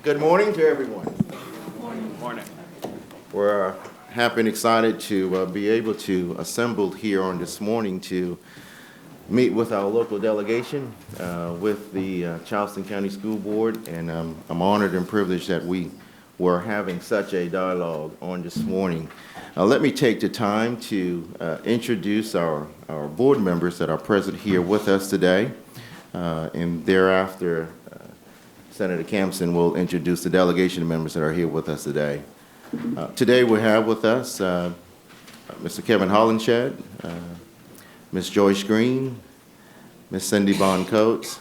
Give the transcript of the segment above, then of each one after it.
Good morning to everyone. Morning. We're happy and excited to be able to assemble here on this morning to meet with our local delegation, with the Charleston County School Board, and I'm honored and privileged that we were having such a dialogue on this morning. Let me take the time to introduce our board members that are present here with us today, and thereafter Senator Campson will introduce the delegation members that are here with us today. Today we have with us Mr. Kevin Hollenshed, Ms. Joyce Green, Ms. Cindy Bond Coates,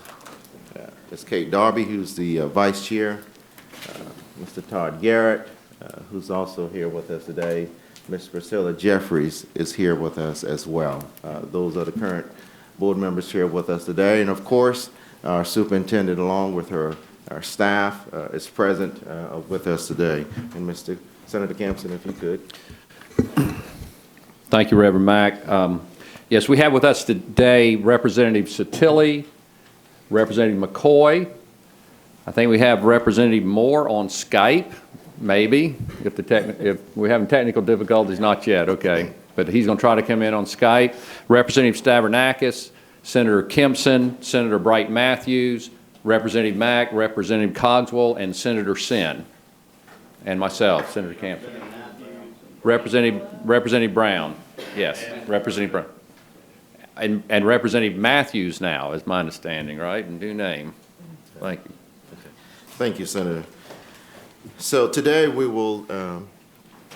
Ms. Kate Darby, who's the Vice Chair, Mr. Todd Garrett, who's also here with us today. Ms. Priscilla Jeffries is here with us as well. Those are the current board members here with us today. And of course, our superintendent, along with our staff, is present with us today. And Mr. Senator Campson, if you could. Thank you, Reverend Mack. Yes, we have with us today Representative Satilli, Representative McCoy. I think we have Representative Moore on Skype, maybe, if we're having technical difficulties, not yet, okay. But he's going to try to come in on Skype. Representative Stavernakis, Senator Kempson, Senator Bright Matthews, Representative Mack, Representative Cogswell, and Senator Sin, and myself, Senator Campson. Representative Brown, yes, Representative Brown. And Representative Matthews now, is my understanding, right? And new name. Thank you. Okay. Thank you, Senator. So today we will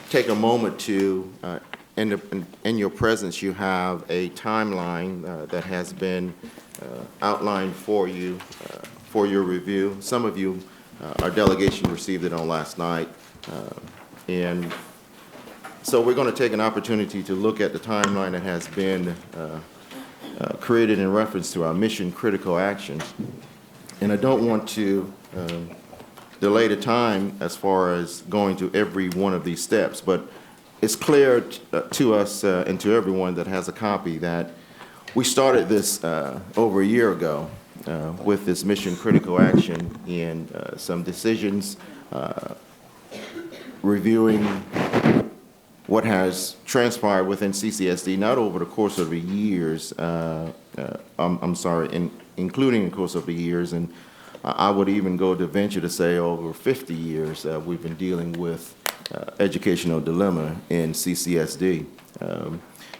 take a moment to, in your presence, you have a timeline that has been outlined for you for your review. Some of you, our delegation received it on last night. And so we're going to take an opportunity to look at the timeline that has been created in reference to our mission critical actions. And I don't want to delay the time as far as going to every one of these steps, but it's clear to us and to everyone that has a copy that we started this over a year ago with this mission critical action and some decisions reviewing what has transpired within CCSD, not over the course of the years, including the course of the years, and I would even go to venture to say over 50 years we've been dealing with educational dilemma in CCSD.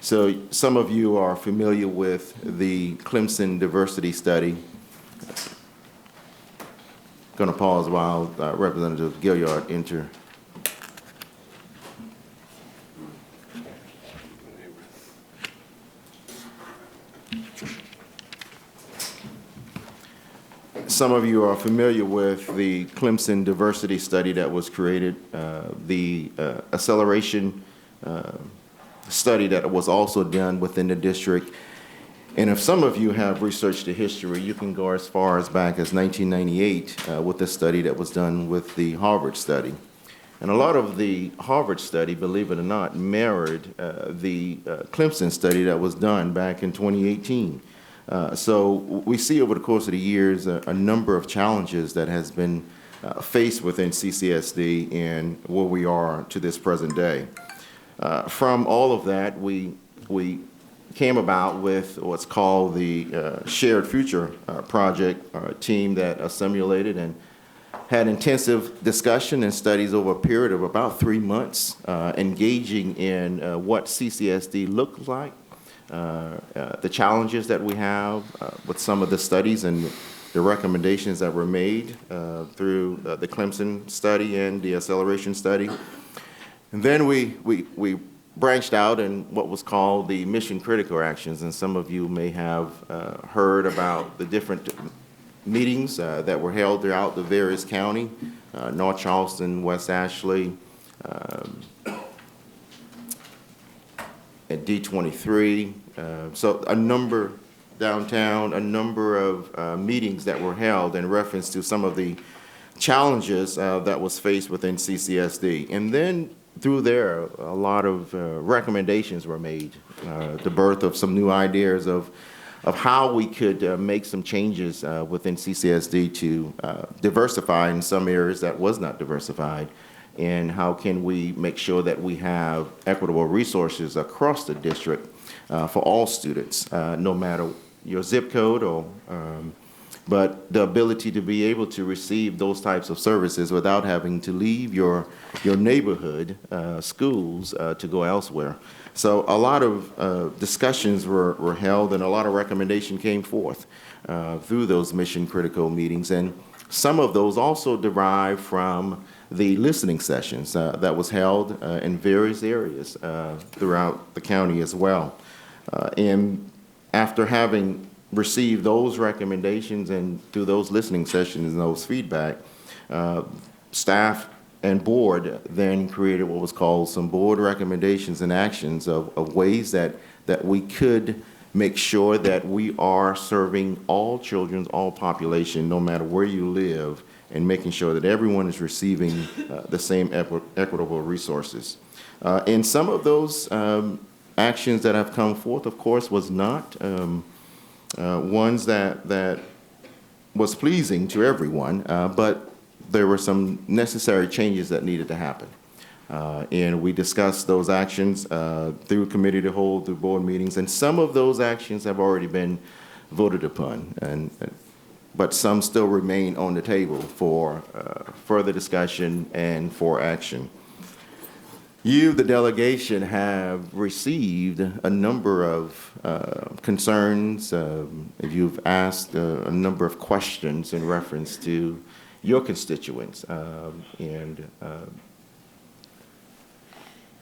So some of you are familiar with the Clemson diversity study. Going to pause while Representative Gilliard enter. Some of you are familiar with the Clemson diversity study that was created, the acceleration study that was also done within the district. And if some of you have researched the history, you can go as far as back as 1998 with the study that was done with the Harvard study. And a lot of the Harvard study, believe it or not, mirrored the Clemson study that was done back in 2018. So we see over the course of the years a number of challenges that has been faced within CCSD and where we are to this present day. From all of that, we came about with what's called the Shared Future Project team that assimilated and had intensive discussion and studies over a period of about 3 months, engaging in what CCSD looked like, the challenges that we have with some of the studies and the recommendations that were made through the Clemson study and the acceleration study. And then we branched out in what was called the mission critical actions, and some of you may have heard about the different meetings that were held throughout the various county, North Charleston, West Ashley, and D23. So a number downtown, a number of meetings that were held in reference to some of the challenges that was faced within CCSD. And then through there, a lot of recommendations were made, the birth of some new ideas of of how we could make some changes within CCSD to diversify in some areas that was not diversified, and how can we make sure that we have equitable resources across the district for all students, no matter your zip code or but the ability to be able to receive those types of services without having to leave your neighborhood schools to go elsewhere. So a lot of discussions were held, and a lot of recommendation came forth through those mission critical meetings, and some of those also derived from the listening sessions that was held in various areas throughout the county as well. And after having received those recommendations and through those listening sessions and those feedback, staff and board then created what was called some board recommendations and actions of ways that we could make sure that we are serving all children, all population, no matter where you live, and making sure that everyone is receiving the same equitable resources. And some of those actions that have come forth, of course, was not ones that was pleasing to everyone, but there were some necessary changes that needed to happen. And we discussed those actions through committee to hold, through board meetings, and some of those actions have already been voted upon, but some still remain on the table for further discussion and for action. You, the delegation, have received a number of concerns. You've asked a number of questions in reference to your constituents and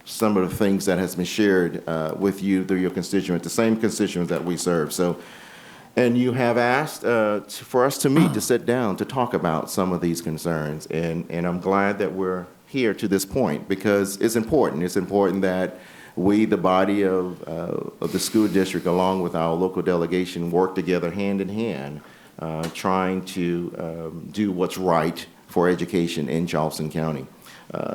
some of the things that has been shared with you through your constituents, the same constituents that we serve. So, and you have asked for us to meet, to sit down, to talk about some of these concerns. And I'm glad that we're here to this point, because it's important. It's important that we, the body of the school district, along with our local delegation, work together hand in hand, trying to do what's right for education in Charleston County.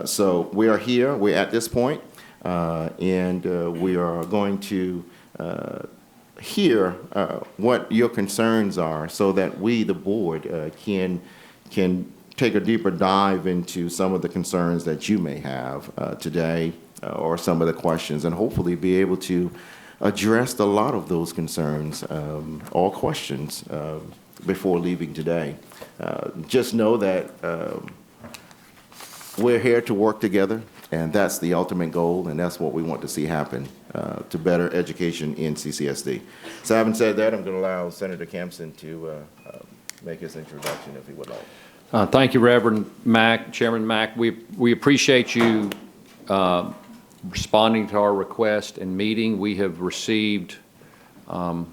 So we are here, we're at this point, and we are going to hear what your concerns are so that we, the board, can take a deeper dive into some of the concerns that you may have today, or some of the questions, and hopefully be able to address a lot of those concerns or questions before leaving today. Just know that we're here to work together, and that's the ultimate goal, and that's what we want to see happen to better education in CCSD. So having said that, I'm going to allow Senator Campson to make his introduction if he would like. Thank you, Reverend Mack, Chairman Mack. We appreciate you responding to our request and meeting. We have received a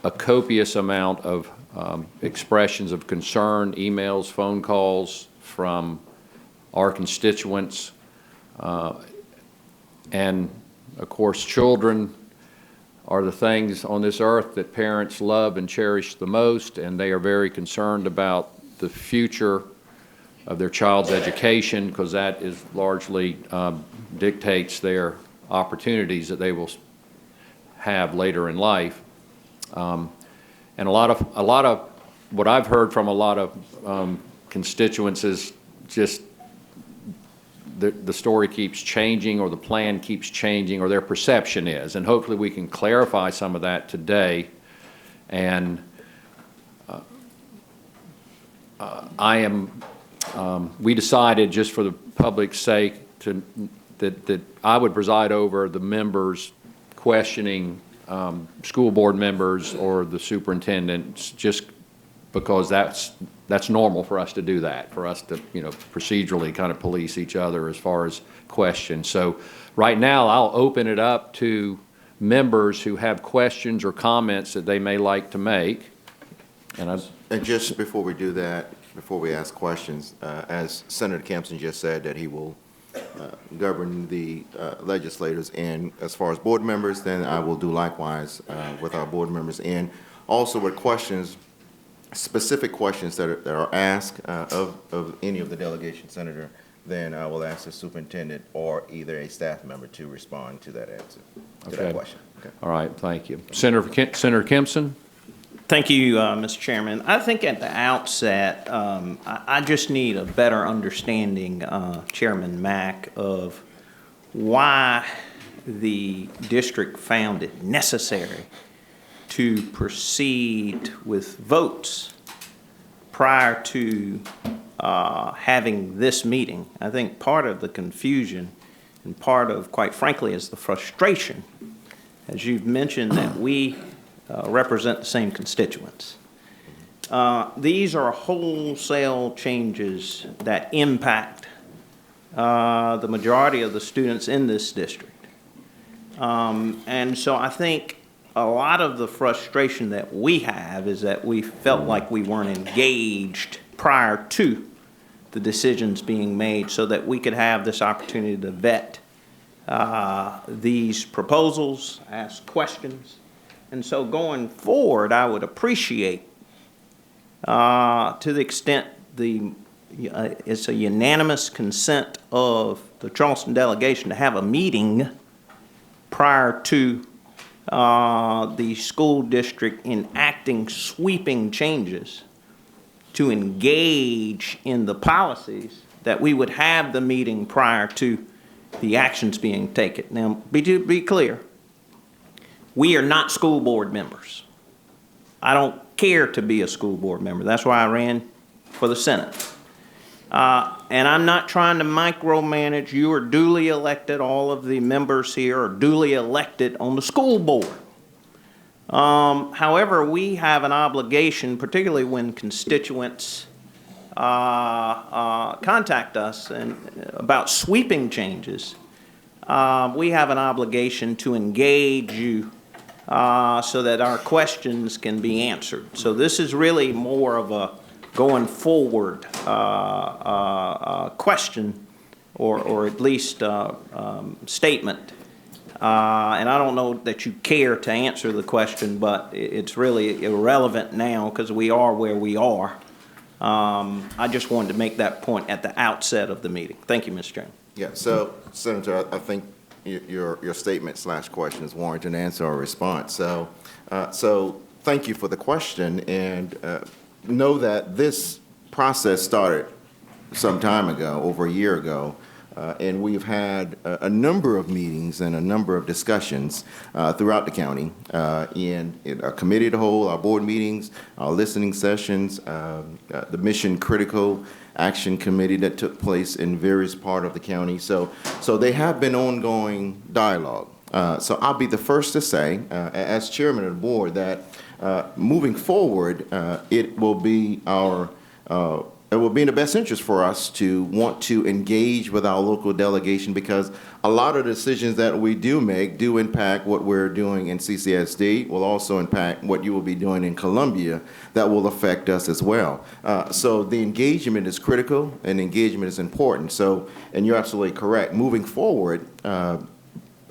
copious amount of expressions of concern, emails, phone calls from our constituents. And of course, children are the things on this earth that parents love and cherish the most, and they are very concerned about the future of their child's education, because that is largely dictates their opportunities that they will have later in life. And a lot of what I've heard from a lot of constituents is just the story keeps changing, or the plan keeps changing, or their perception is. And hopefully we can clarify some of that today. And we decided, just for the public's sake, that I would preside over the members questioning school board members or the superintendents, just because that's normal for us to do that, for us to, procedurally kind of police each other as far as questions. So right now, I'll open it up to members who have questions or comments that they may like to make. And just before we do that, before we ask questions, as Senator Campson just said, that he will govern the legislators, and as far as board members, then I will do likewise with our board members, and also with questions, specific questions that are asked of any of the delegation senator, then I will ask the superintendent or either a staff member to respond to that answer, to that question. All right, thank you. Senator Kempson? Thank you, Mr. Chairman. I think at the outset, I just need a better understanding, Chairman Mack, of why the district found it necessary to proceed with votes prior to having this meeting. I think part of the confusion and part of, quite frankly, is the frustration, as you've mentioned, that we represent the same constituents. These are wholesale changes that impact the majority of the students in this district. And so I think a lot of the frustration that we have is that we felt like we weren't engaged prior to the decisions being made so that we could have this opportunity to vet these proposals, ask questions. And so going forward, I would appreciate, to the extent it's a unanimous consent of the Charleston delegation to have a meeting prior to the school district enacting sweeping changes to engage in the policies, that we would have the meeting prior to the actions being taken. Now, be clear, we are not school board members. I don't care to be a school board member. That's why I ran for the Senate. And I'm not trying to micromanage. You are duly elected. All of the members here are duly elected on the school board. However, we have an obligation, particularly when constituents contact us about sweeping changes. We have an obligation to engage you so that our questions can be answered. So this is really more of a going forward question, or at least statement. And I don't know that you care to answer the question, but it's really irrelevant now because we are where we are. I just wanted to make that point at the outset of the meeting. Thank you, Mr. Chairman. Yeah, so, Senator, I think your statement / question is warranted an answer or response. So thank you for the question, and know that this process started some time ago, over a year ago, and we've had a number of meetings and a number of discussions throughout the county in our committee of the whole, our board meetings, our listening sessions, the mission critical action committee that took place in various parts of the county. So they have been ongoing dialogue. So I'll be the first to say, as chairman of the board, that moving forward, it will be in the best interest for us to want to engage with our local delegation, because a lot of the decisions that we do make do impact what we're doing in CCSD, will also impact what you will be doing in Columbia, that will affect us as well. So the engagement is critical and engagement is important. So, and you're absolutely correct. Moving forward,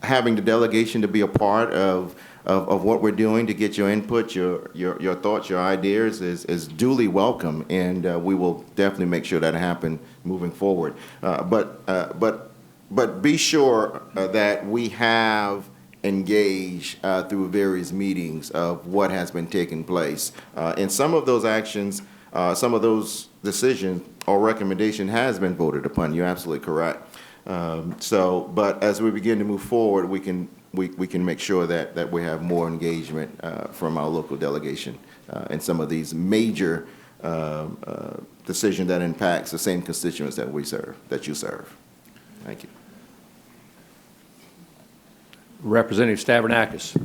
having the delegation to be a part of what we're doing, to get your input, your thoughts, your ideas is duly welcome, and we will definitely make sure that happens moving forward. But be sure that we have engaged through various meetings of what has been taking place. And some of those actions, some of those decisions or recommendation has been voted upon. You're absolutely correct. But as we begin to move forward, we can make sure that we have more engagement from our local delegation in some of these major decisions that impacts the same constituents that you serve. Thank you. Representative Stavronakis.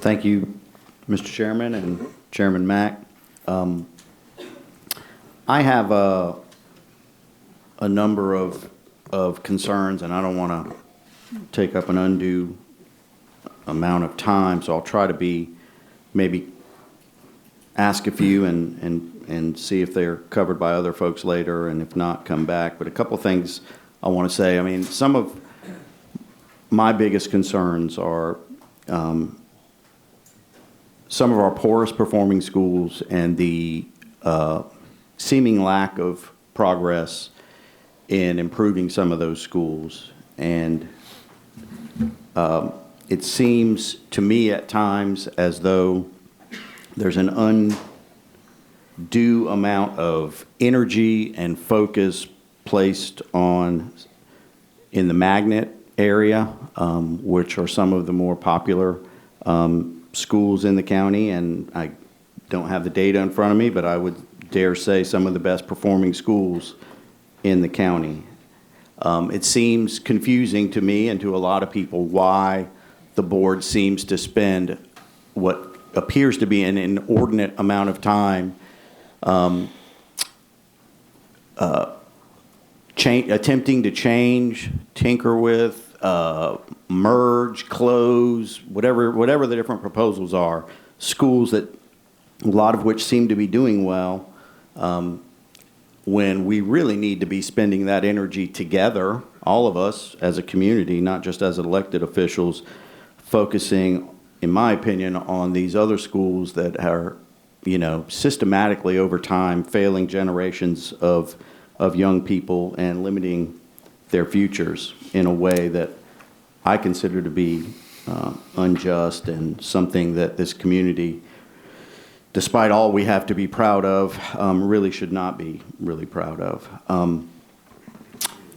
Thank you, Mr. Chairman and Chairman Mack. I have a number of concerns, and I don't want to take up an undue amount of time, so I'll try to maybe ask a few and see if they're covered by other folks later, and if not, come back. But a couple of things I want to say. I mean, some of my biggest concerns are some of our poorest performing schools and the seeming lack of progress in improving some of those schools. And It seems to me at times as though there's an undue amount of energy and focus placed on in the magnet area, which are some of the more popular schools in the county. And I don't have the data in front of me, but I would dare say some of the best performing schools in the county. It seems confusing to me and to a lot of people why the board seems to spend what appears to be an inordinate amount of time attempting to change, tinker with, merge, close, whatever the different proposals are, schools that a lot of which seem to be doing well, when we really need to be spending that energy together, all of us as a community, not just as elected officials, focusing, in my opinion, on these other schools that are, systematically over time failing generations of young people and limiting their futures in a way that I consider to be unjust and something that this community, despite all we have to be proud of, really should not be really proud of.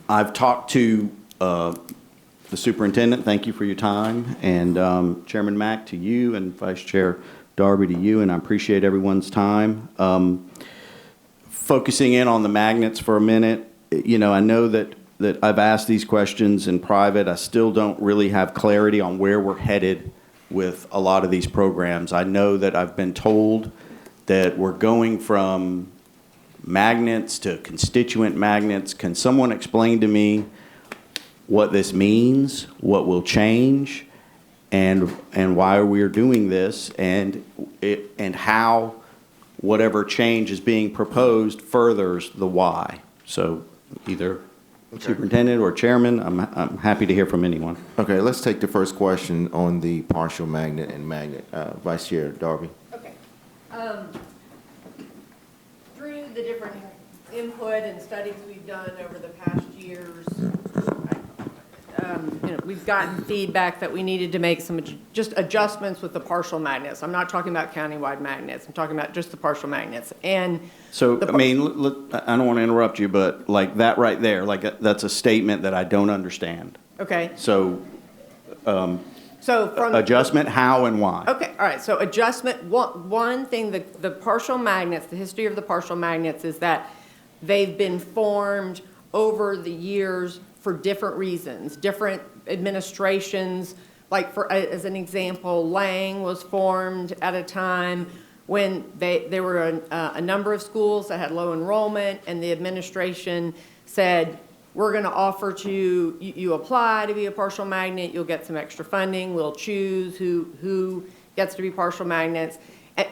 I've talked to the superintendent. Thank you for your time. And Chairman Mack, to you, and Vice Chair Darby, to you, and I appreciate everyone's time. Focusing in on the magnets for a minute, I know that I've asked these questions in private. I still don't really have clarity on where we're headed with a lot of these programs. I know that I've been told that we're going from magnets to constituent magnets. Can someone explain to me what this means, what will change, and why we're doing this, and how whatever change is being proposed furthers the why? So either Superintendent or Chairman, I'm happy to hear from anyone. Okay, let's take the first question on the partial magnet and magnet. Vice Chair Darby. Okay. Through the different input and studies we've done over the past years, we've gotten feedback that we needed to make some just adjustments with the partial magnets. I'm not talking about countywide magnets. I'm talking about just the partial magnets. And so, I mean, I don't want to interrupt you, but like that right there, like that's a statement that I don't understand. okay. So, So from adjustment, how and why? Okay, all right, so adjustment, one thing, the partial magnets, the history of the partial magnets is that they've been formed over the years for different reasons, different administrations. Like as an example, Lang was formed at a time when there were a number of schools that had low enrollment, and the administration said, we're going to offer to, you apply to be a partial magnet, you'll get some extra funding, we'll choose who gets to be partial magnets.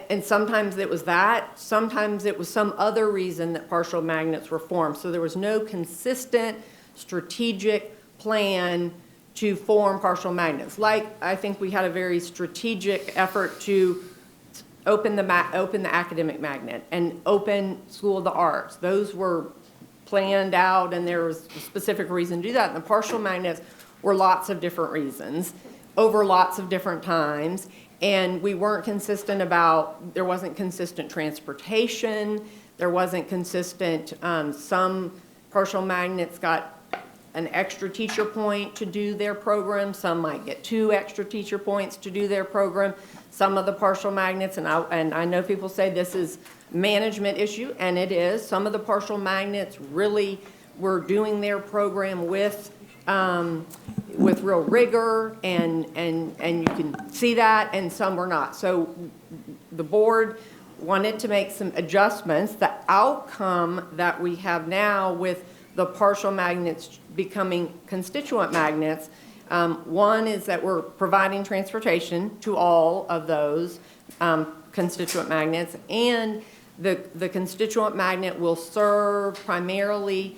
And sometimes it was that, sometimes it was some other reason that partial magnets were formed. So there was no consistent strategic plan to form partial magnets. Like, I think we had a very strategic effort to open the academic magnet and open School of the Arts. Those were planned out, and there was a specific reason to do that. And the partial magnets were lots of different reasons over lots of different times. And we weren't consistent about, there wasn't consistent transportation, there wasn't consistent, some partial magnets got an extra teacher point to do their program, some might get 2 extra teacher points to do their program. Some of the partial magnets, and I know people say this is management issue, and it is. Some of the partial magnets really were doing their program with real rigor, and you can see that, and some were not. So the board wanted to make some adjustments. The outcome that we have now with the partial magnets becoming constituent magnets, one is that we're providing transportation to all of those constituent magnets, and the constituent magnet will serve primarily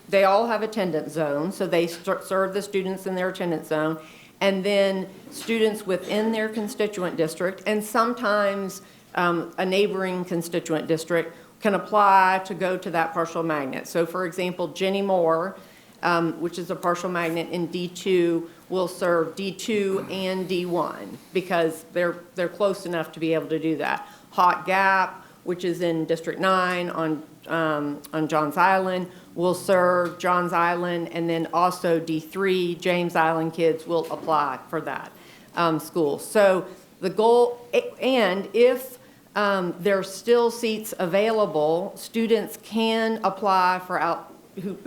they all have attendance zones, so they serve the students in their attendance zone, and then students within their constituent district, and sometimes a neighboring constituent district can apply to go to that partial magnet. So for example, Jenny Moore, which is a partial magnet in D2, will serve D2 and D1 because they're close enough to be able to do that. Hot Gap, which is in District 9 on Johns Island, will serve Johns Island, and then also D3, James Island kids will apply for that school. So the goal, and if there's still seats available, students can apply for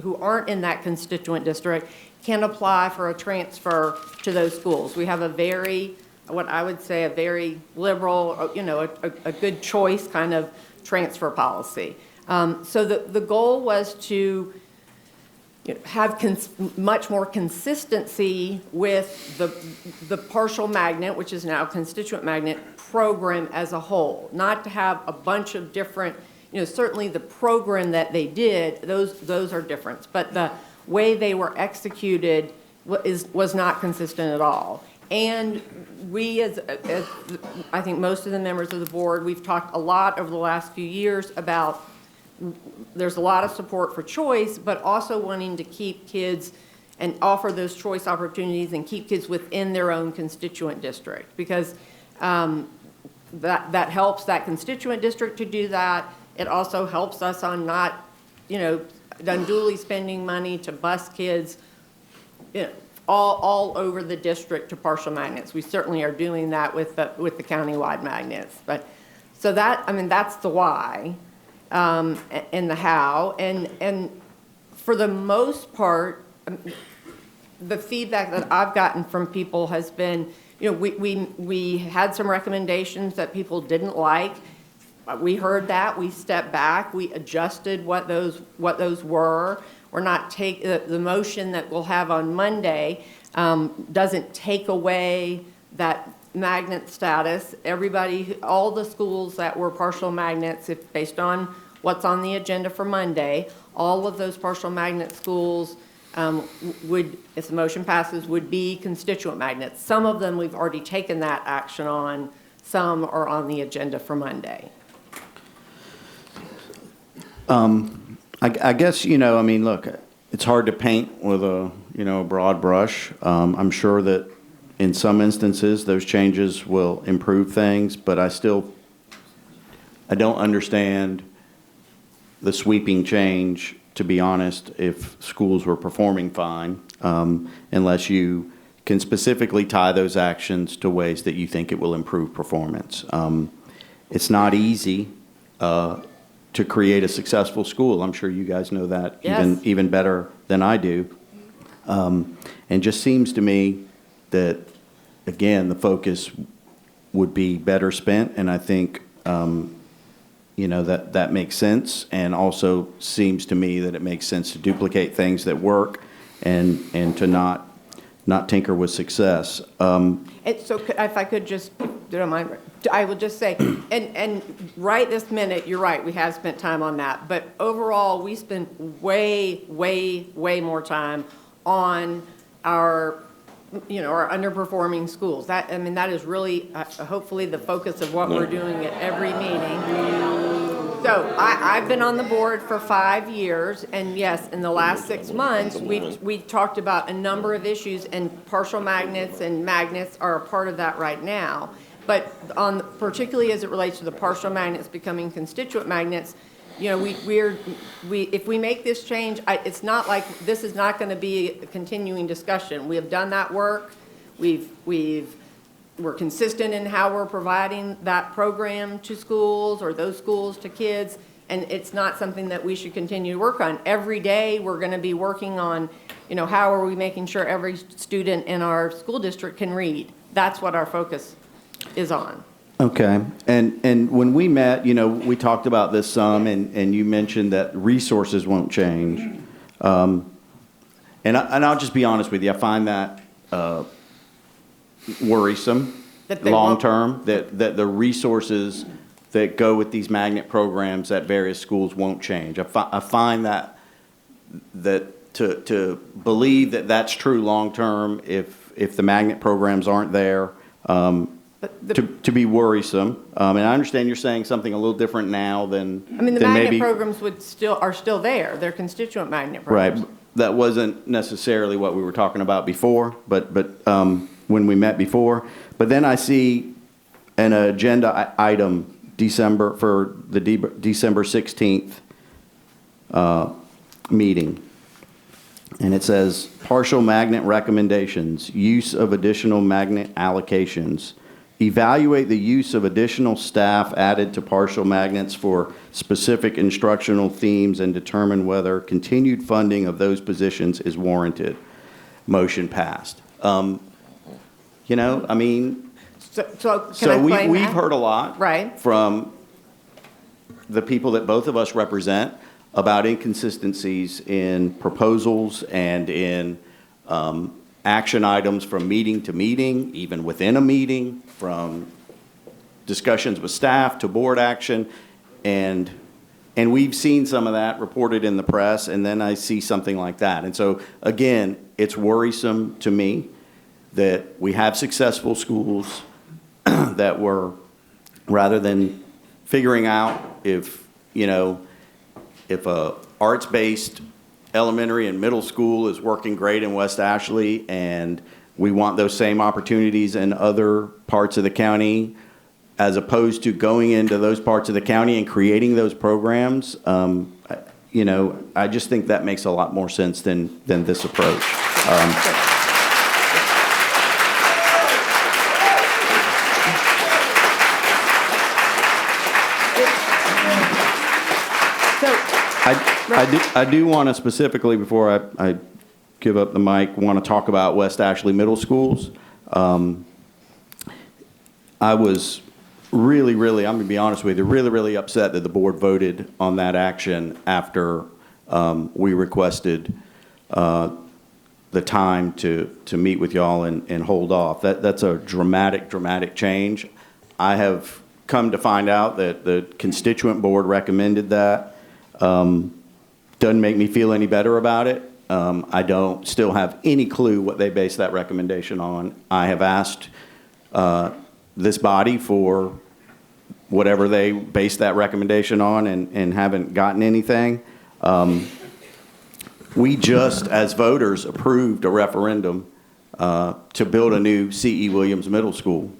who aren't in that constituent district, can apply for a transfer to those schools. We have what I would say, a very liberal, a good choice kind of transfer policy. So the goal was to have much more consistency with the partial magnet, which is now constituent magnet program as a whole, not to have a bunch of different, certainly the program that they did, those are different, but the way they were executed was not consistent at all. And we, as I think most of the members of the board, we've talked a lot over the last few years about there's a lot of support for choice, but also wanting to keep kids and offer those choice opportunities and keep kids within their own constituent district, because that helps that constituent district to do that. It also helps us on not, unduly spending money to bus kids, all over the district to partial magnets. We certainly are doing that with the countywide magnets. But so that's the why and the how. And for the most part, the feedback that I've gotten from people has been, we had some recommendations that people didn't like. We heard that, we stepped back, we adjusted what those were. We're not the motion that we'll have on Monday doesn't take away that magnet status. All the schools that were partial magnets, if based on what's on the agenda for Monday, all of those partial magnet schools would, if the motion passes, would be constituent magnets. Some of them we've already taken that action on. Some are on the agenda for Monday. I guess, look, it's hard to paint with a broad brush. I'm sure that in some instances those changes will improve things, but I don't understand the sweeping change, to be honest, if schools were performing fine, unless you can specifically tie those actions to ways that you think it will improve performance. It's not easy to create a successful school. I'm sure you guys know that even better than I do. And just seems to me that, again, the focus would be better spent, and I think that makes sense, and also seems to me that it makes sense to duplicate things that work and to not tinker with success. And so if I could just, don't mind, I will just say, and right this minute, you're right, we have spent time on that, but overall, we spend way, way, way more time on our underperforming schools. That is really, hopefully, the focus of what we're doing at every meeting. So I've been on the board for 5 years, and yes, in the last 6 months, we talked about a number of issues, and partial magnets and magnets are a part of that right now. But particularly as it relates to the partial magnets becoming constituent magnets, if we make this change, it's not like this is not going to be a continuing discussion. We have done that work. We're consistent in how we're providing that program to schools or those schools to kids, and it's not something that we should continue to work on. Every day we're going to be working on, how are we making sure every student in our school district can read. That's what our focus is on. Okay. And when we met, we talked about this some, and you mentioned that resources won't change. And I'll just be honest with you, I find that worrisome, long-term, that the resources that go with these magnet programs at various schools won't change. I find that to believe that that's true long-term, if the magnet programs aren't there, to be worrisome. And I understand you're saying something a little different now than the magnet programs are still there. They're constituent magnet programs. Right. that wasn't necessarily what we were talking about before, but when we met before. But then I see an agenda item for the December 16th meeting. And it says, partial magnet recommendations, use of additional magnet allocations. Evaluate the use of additional staff added to partial magnets for specific instructional themes and determine whether continued funding of those positions is warranted. Motion passed. You know, I mean, So can I so explain we've that? heard a lot Right. from the people that both of us represent about inconsistencies in proposals and in action items from meeting to meeting, even within a meeting, from discussions with staff to board action. And we've seen some of that reported in the press, and then I see something like that. And so, again, it's worrisome to me that we have successful schools that were, rather than figuring out if, you know, if a arts-based elementary and middle school is working great in West Ashley and we want those same opportunities in other parts of the county, as opposed to going into those parts of the county and creating those programs, you know, I just think that makes a lot more sense than this approach. I do want to specifically, before I give up the mic, want to talk about West Ashley Middle Schools. I was really, I'm going to be honest with you, really upset that the board voted on that action after we requested the time to meet with y'all and hold off. That's a dramatic change. I have come to find out that the constituent board recommended that. Doesn't make me feel any better about it. I don't still have any clue what they based that recommendation on. I have asked this body for whatever they based that recommendation on and haven't gotten anything. We just, as voters, approved a referendum to build a new C.E. Williams Middle School.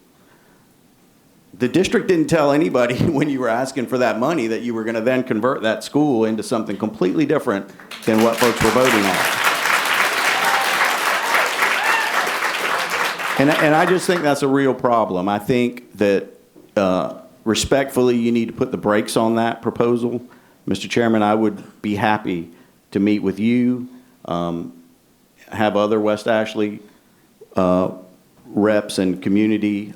The district didn't tell anybody when you were asking for that money that you were going to then convert that school into something completely different than what folks were voting on. And I just think that's a real problem. I think that respectfully, you need to put the brakes on that proposal. Mr. Chairman, I would be happy to meet with you, have other West Ashley reps and community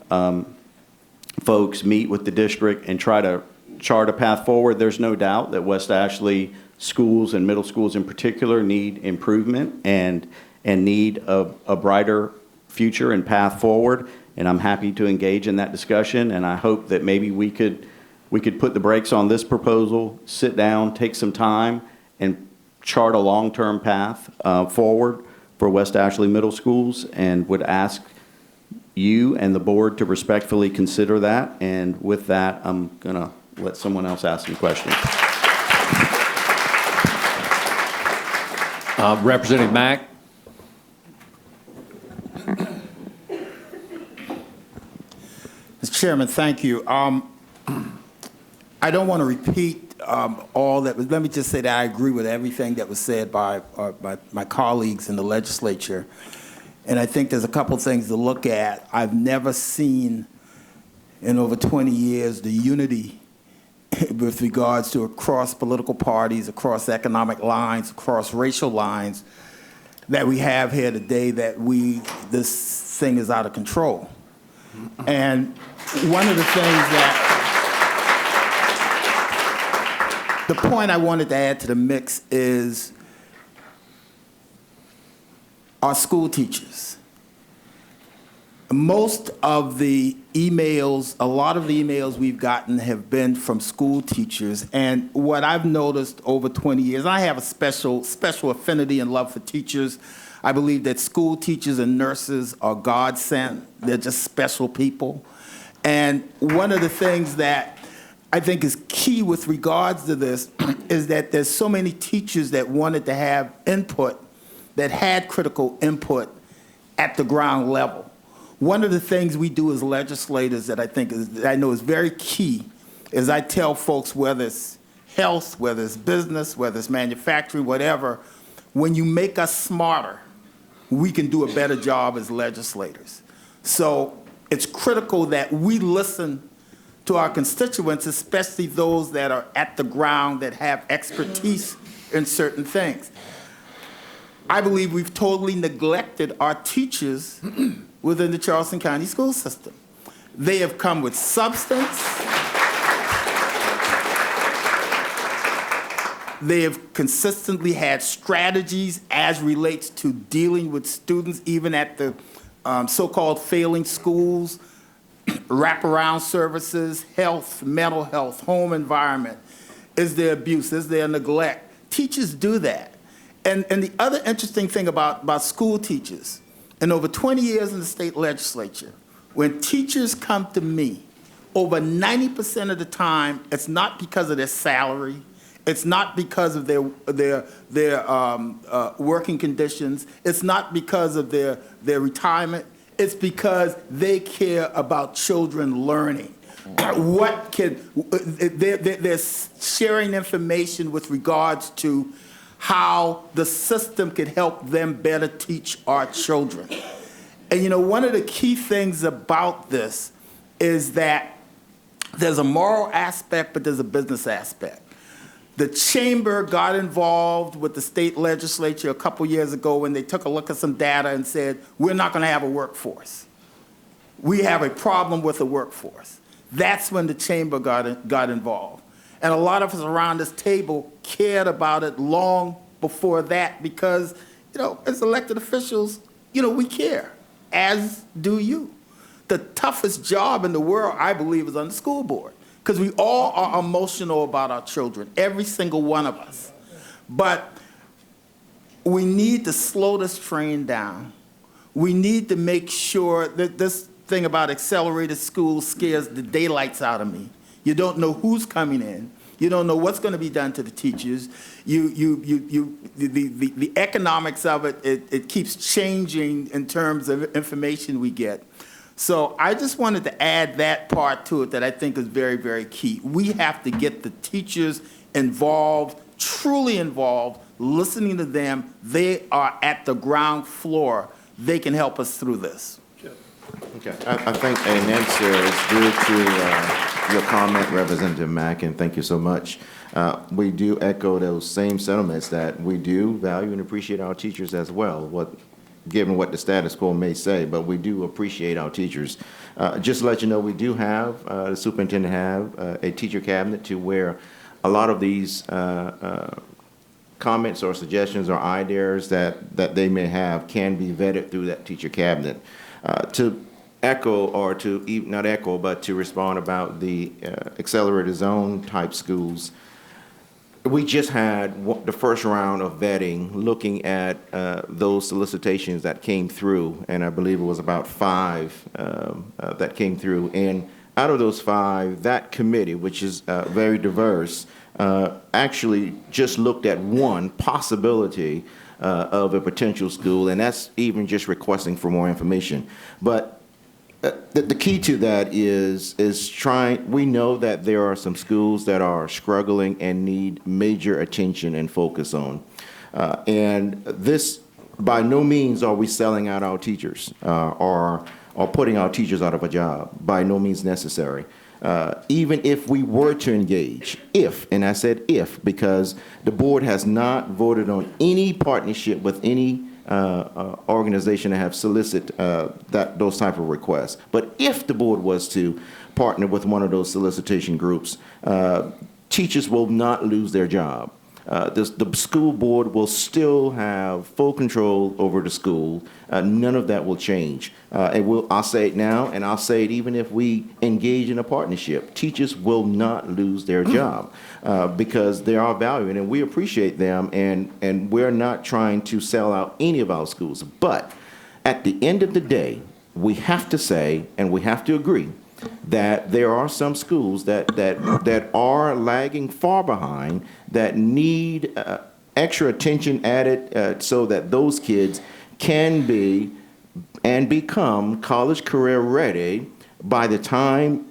folks meet with the district and try to chart a path forward. There's no doubt that West Ashley schools and middle schools in particular need improvement and need a brighter future and path forward. And I'm happy to engage in that discussion. And I hope that maybe we could put the brakes on this proposal, sit down, take some time, and chart a long-term path forward for West Ashley Middle Schools, and would ask you and the board to respectfully consider that. And with that, I'm going to let someone else ask some questions. Representative Mack. Mr. Chairman, thank you. I don't want to repeat all that, but let me just say that I agree with everything that was said by my colleagues in the legislature. And I think there's a couple things to look at. I've never seen in over 20 years the unity with regards to across political parties, across economic lines, across racial lines that we have here today, that this thing is out of control. And one of the things the point I wanted to add to the mix is our school teachers. Most of the emails, a lot of the emails we've gotten have been from school teachers. And what I've noticed over 20 years, I have a special affinity and love for teachers. I believe that school teachers and nurses are God sent. They're just special people. And one of the things that I think is key with regards to this is that there's so many teachers that wanted to have input that had critical input at the ground level. One of the things we do as legislators that I know is very key is I tell folks, whether it's health, whether it's business, whether it's manufacturing, whatever, when you make us smarter, we can do a better job as legislators. So it's critical that we listen to our constituents, especially those that are at the ground that have expertise in certain things. I believe we've totally neglected our teachers within the Charleston County school system. They have come with substance. They have consistently had strategies as relates to dealing with students, even at the so-called failing schools, wraparound services, health, mental health, home environment. Is there abuse? Is there neglect? Teachers do that. And the other interesting thing about school teachers, in over 20 years in the state legislature, when teachers come to me, over 90% of the time, it's not because of their salary, it's not because of their working conditions, it's not because of their retirement, it's because they care about children learning. They're sharing information with regards to how the system could help them better teach our children. And you know, one of the key things about this is that there's a moral aspect, but there's a business aspect. The chamber got involved with the state legislature a couple years ago when they took a look at some data and said, we're not going to have a workforce. We have a problem with the workforce. That's when the chamber got involved. And a lot of us around this table cared about it long before that because, you know, as elected officials, you know, we care, as do you. The toughest job in the world, I believe, is on the school board because we all are emotional about our children, every single one of us. But we need to slow this train down. We need to make sure that this thing about accelerated school scares the daylights out of me. You don't know who's coming in. You don't know what's going to be done to the teachers. The economics of it keeps changing in terms of information we get. So I just wanted to add that part to it that I think is very, very key. We have to get the teachers involved, truly involved, listening to them. They are at the ground floor. They can help us through this. Okay, I think an answer is due to your comment, Representative Mack, and thank you so much. We do echo those same sentiments that we do value and appreciate our teachers as well, given what the status quo may say, but we do appreciate our teachers. Just to let you know, we do have, the superintendent have a teacher cabinet to where a lot of these comments or suggestions or ideas that they may have can be vetted through that teacher cabinet. To echo, or to not echo, but to respond about the accelerated zone type schools, we just had the first round of vetting looking at those solicitations that came through, and I believe it was about 5 that came through. And out of those 5, that committee, which is very diverse, actually just looked at one possibility of a potential school, and that's even just requesting for more information. But the key to that is trying. We know that there are some schools that are struggling and need major attention and focus on. And this, by no means are we selling out our teachers or putting our teachers out of a job. By no means necessary. Even if we were to engage, and I said if, because the board has not voted on any partnership with any organization that have solicited those type of requests. But if the board was to partner with one of those solicitation groups, teachers will not lose their job. The school board will still have full control over the school. None of that will change. I'll say it now, and I'll say it even if we engage in a partnership. Teachers will not lose their job because they are valued, and we appreciate them, and we're not trying to sell out any of our schools. But at the end of the day, we have to say, and we have to agree, that there are some schools that are lagging far behind, that need extra attention added so that those kids can be and become college career ready by the time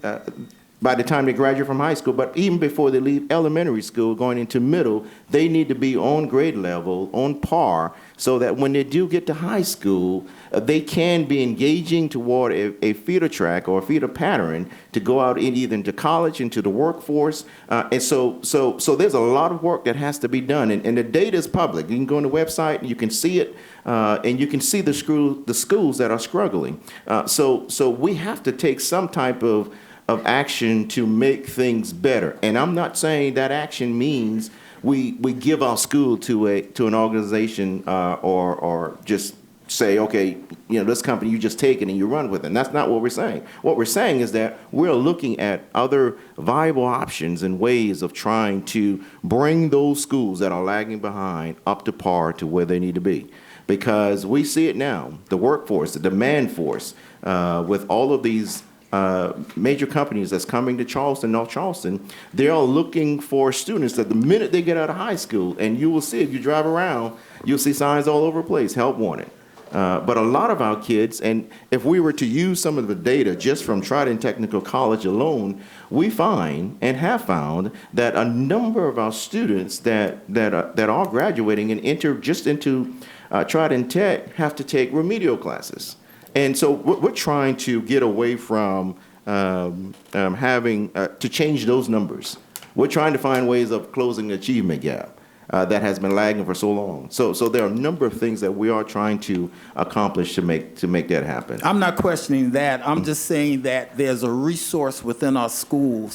they graduate from high school. But even before they leave elementary school, going into middle, they need to be on grade level, on par, so that when they do get to high school, they can be engaging toward a feeder track or a feeder pattern to go out either into college, into the workforce. And so there's a lot of work that has to be done. And the data is public. You can go on the website and you can see it, and you can see the schools that are struggling. So we have to take some type of action to make things better. And I'm not saying that action means we give our school to an organization or just say, okay, this company, you just take it and you run with it. And that's not what we're saying. What we're saying is that we're looking at other viable options and ways of trying to bring those schools that are lagging behind up to par to where they need to be. Because we see it now, the workforce, the demand force, with all of these major companies that's coming to Charleston, North Charleston, they are looking for students that the minute they get out of high school, and you will see if you drive around, you'll see signs all over the place, help wanted. But a lot of our kids, and if we were to use some of the data just from Trident Technical College alone, we find and have found that a number of our students that are graduating and enter just into Trident Tech have to take remedial classes. And so we're trying to get away from having to change those numbers. We're trying to find ways of closing the achievement gap that has been lagging for so long. So there are a number of things that we are trying to accomplish to make that happen. I'm not questioning that. I'm just saying that there's a resource within our school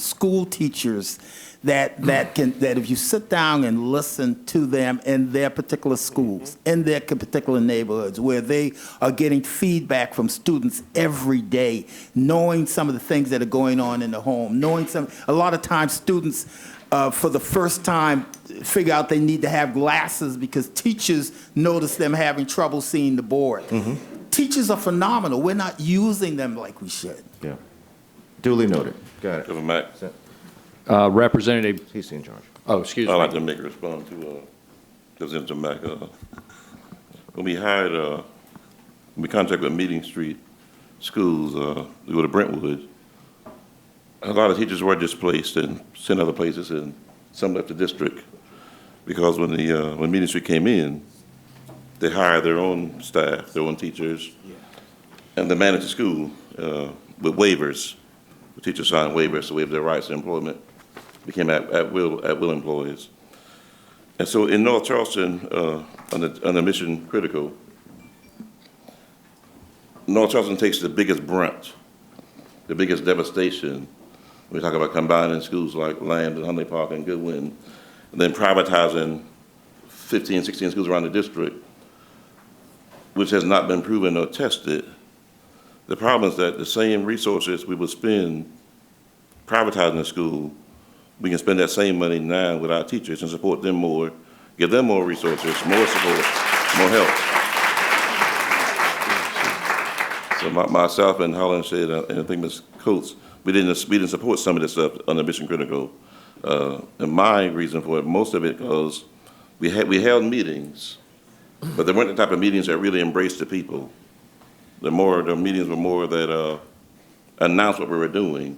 teachers that if you sit down and listen to them in their particular schools, in their particular neighborhoods, where they are getting feedback from students every day, knowing some of the things that are going on in the home, a lot of times students for the first time figure out they need to have glasses because teachers notice them having trouble seeing the board. Mm-hmm. Teachers are phenomenal. We're not using them like we should. Yeah. Duly noted. Got it. Governor Mack, Representative, He's in charge. oh, excuse I'd like me. to make a response to Representative Mack. When we hired, when we contracted with Meeting Street Schools to go to Brentwood, a lot of teachers were displaced and sent other places, and some left the district because when Meeting Street came in, they hired their own staff, their own teachers, and they managed the school with waivers. The teachers signed waivers to waive their rights to employment, became at will employees. And so in North Charleston, under Mission Critical, North Charleston takes the biggest brunt, the biggest devastation. We talk about combining schools like Lamb and Huntley Park and Goodwin, and then privatizing 15, 16 schools around the district, which has not been proven or tested. The problem is that the same resources we would spend privatizing a school, we can spend that same money now with our teachers and support them more, give them more resources, more support, more help. So myself and Holland said, and I think Ms. Coates, we didn't support some of this stuff under Mission Critical. And my reason for it, most of it, because we held meetings, but they weren't the type of meetings that really embraced the people. The meetings were more that announced what we were doing,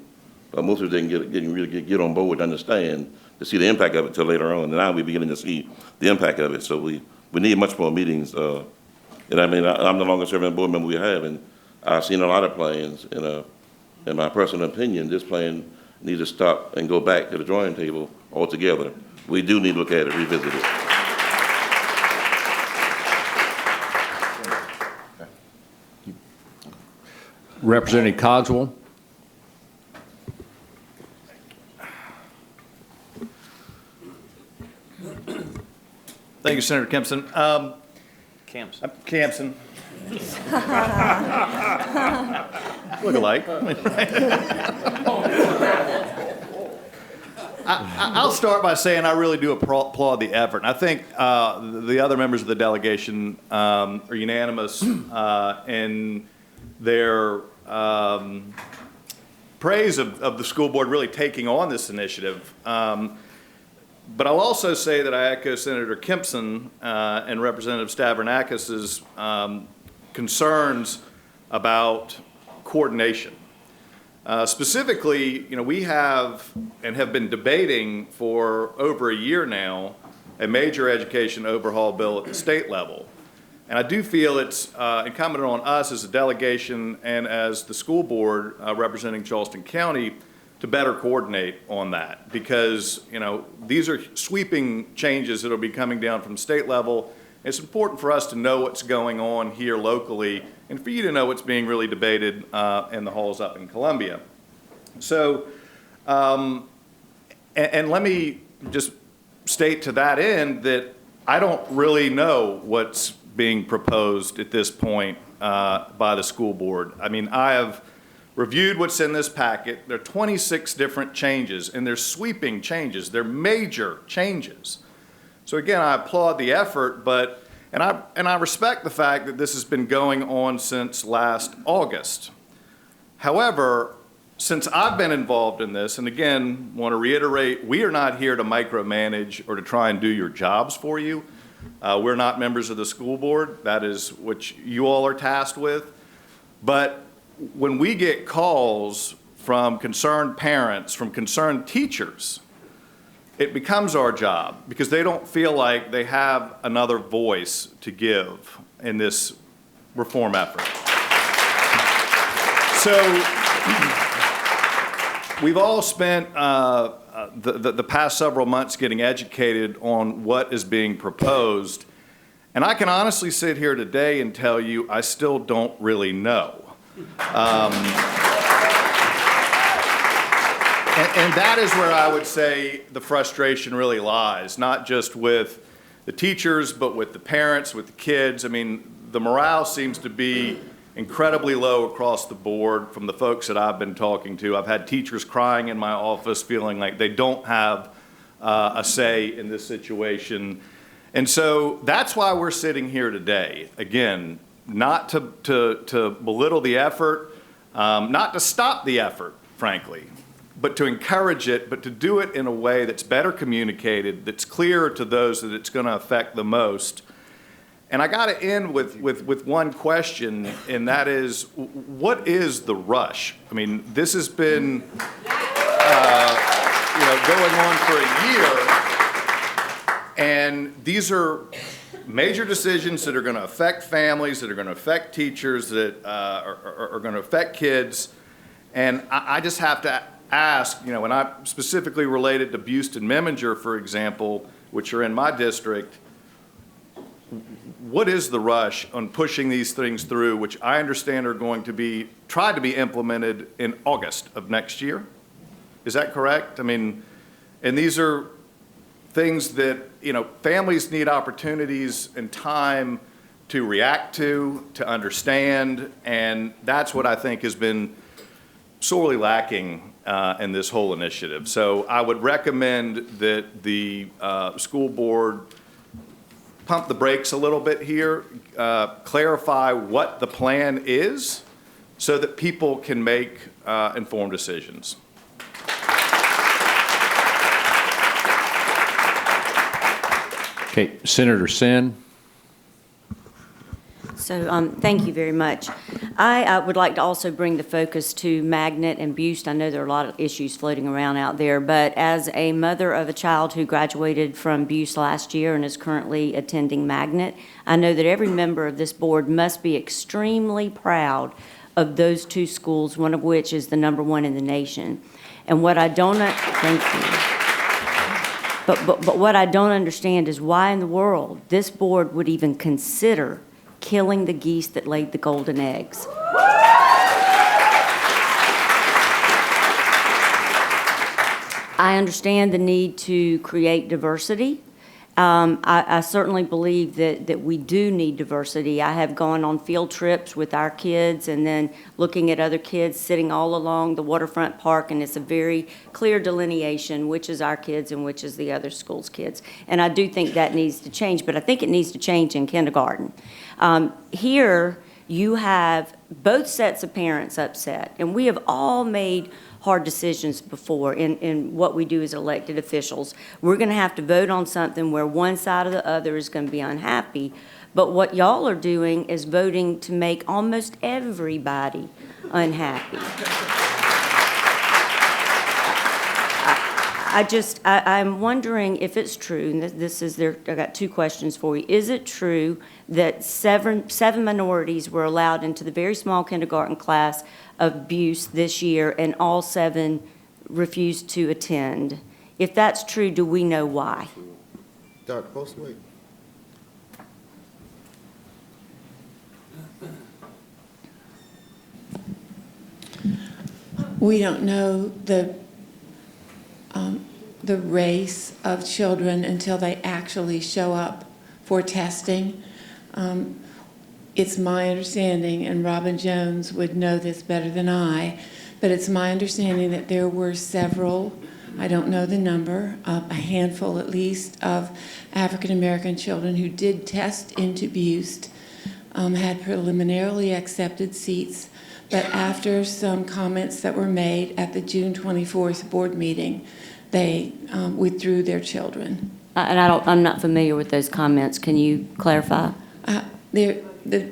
but most of it didn't really get on board to understand, to see the impact of it till later on. And now we're beginning to see the impact of it. So we need much more meetings. And I mean, I'm the longest serving board member we have, and I've seen a lot of plans. In my personal opinion, this plan needs to stop and go back to the drawing table altogether. We do need to look at it, revisit it. Representative Cogswell. Thank you, Senator Kempson. Campson. Look alike. I'll start by saying I really do applaud the effort. And I think the other members of the delegation are unanimous in their praise of the school board really taking on this initiative. But I'll also say that I echo Senator Kempson and Representative Stavronakis's concerns about coordination. Specifically, we have and have been debating for over a year now a major education overhaul bill at the state level. And I do feel it's incumbent on us as a delegation and as the school board representing Charleston County to better coordinate on that, because these are sweeping changes that will be coming down from state level. It's important for us to know what's going on here locally and for you to know what's being really debated in the halls up in Columbia. So, and let me just state to that end that I don't really know what's being proposed at this point by the school board. I mean, I have reviewed what's in this packet. There are 26 different changes, and they're sweeping changes. They're major changes. So again, I applaud the effort, and I respect the fact that this has been going on since last August. However, since I've been involved in this, and again, want to reiterate, we are not here to micromanage or to try and do your jobs for you. We're not members of the school board. That is what you all are tasked with. But when we get calls from concerned parents, from concerned teachers, it becomes our job because they don't feel like they have another voice to give in this reform effort. So we've all spent the past several months getting educated on what is being proposed, and I can honestly sit here today and tell you I still don't really know. And that is where I would say the frustration really lies, not just with the teachers, but with the parents, with the kids. I mean, the morale seems to be incredibly low across the board from the folks that I've been talking to. I've had teachers crying in my office, feeling like they don't have a say in this situation. And so that's why we're sitting here today. Again, not to belittle the effort, not to stop the effort, frankly, but to encourage it, but to do it in a way that's better communicated, that's clearer to those that it's going to affect the most. And I got to end with one question, and that is, what is the rush? I mean, this has been going on for a year, and these are major decisions that are going to affect families, that are going to affect teachers, that are going to affect kids. And I just have to ask, and I specifically related to Buste and Memminger, for example, which are in my district, what is the rush on pushing these things through, which I understand are going to be tried to be implemented in August of next year? Is that correct? I mean, and these are things that, families need opportunities and time to react to understand, and that's what I think has been sorely lacking in this whole initiative. So I would recommend that the school board pump the brakes a little bit here, clarify what the plan is so that people can make informed decisions. Okay, Senator Sin. So thank you very much. I would like to also bring the focus to Magnet and Buste. I know there are a lot of issues floating around out there, but as a mother of a child who graduated from Buste last year and is currently attending Magnet, I know that every member of this board must be extremely proud of those two schools, one of which is the #1 in the nation. And what I don't, thank you. But what I don't understand is why in the world this board would even consider killing the geese that laid the golden eggs. I understand the need to create diversity. I certainly believe that we do need diversity. I have gone on field trips with our kids and then looking at other kids sitting all along the waterfront park, and it's a very clear delineation which is our kids and which is the other school's kids. And I do think that needs to change, but I think it needs to change in kindergarten. Here, you have both sets of parents upset, and we have all made hard decisions before in what we do as elected officials. We're going to have to vote on something where one side or the other is going to be unhappy. But what y'all are doing is voting to make almost everybody unhappy. I'm wondering if it's true, and I got two questions for you. Is it true that seven minorities were allowed into the very small kindergarten class of Buse this year, and all 7 refused to attend? If that's true, do we know why? Dr. Postway. We don't know the race of children until they actually show up for testing. It's my understanding, and Robin Jones would know this better than I, but it's my understanding that there were several, I don't know the number, a handful at least, of African-American children who did test into Buse, had preliminarily accepted seats, but after some comments that were made at the June 24th board meeting, they withdrew their children. I'm not familiar with those comments. Can you clarify? The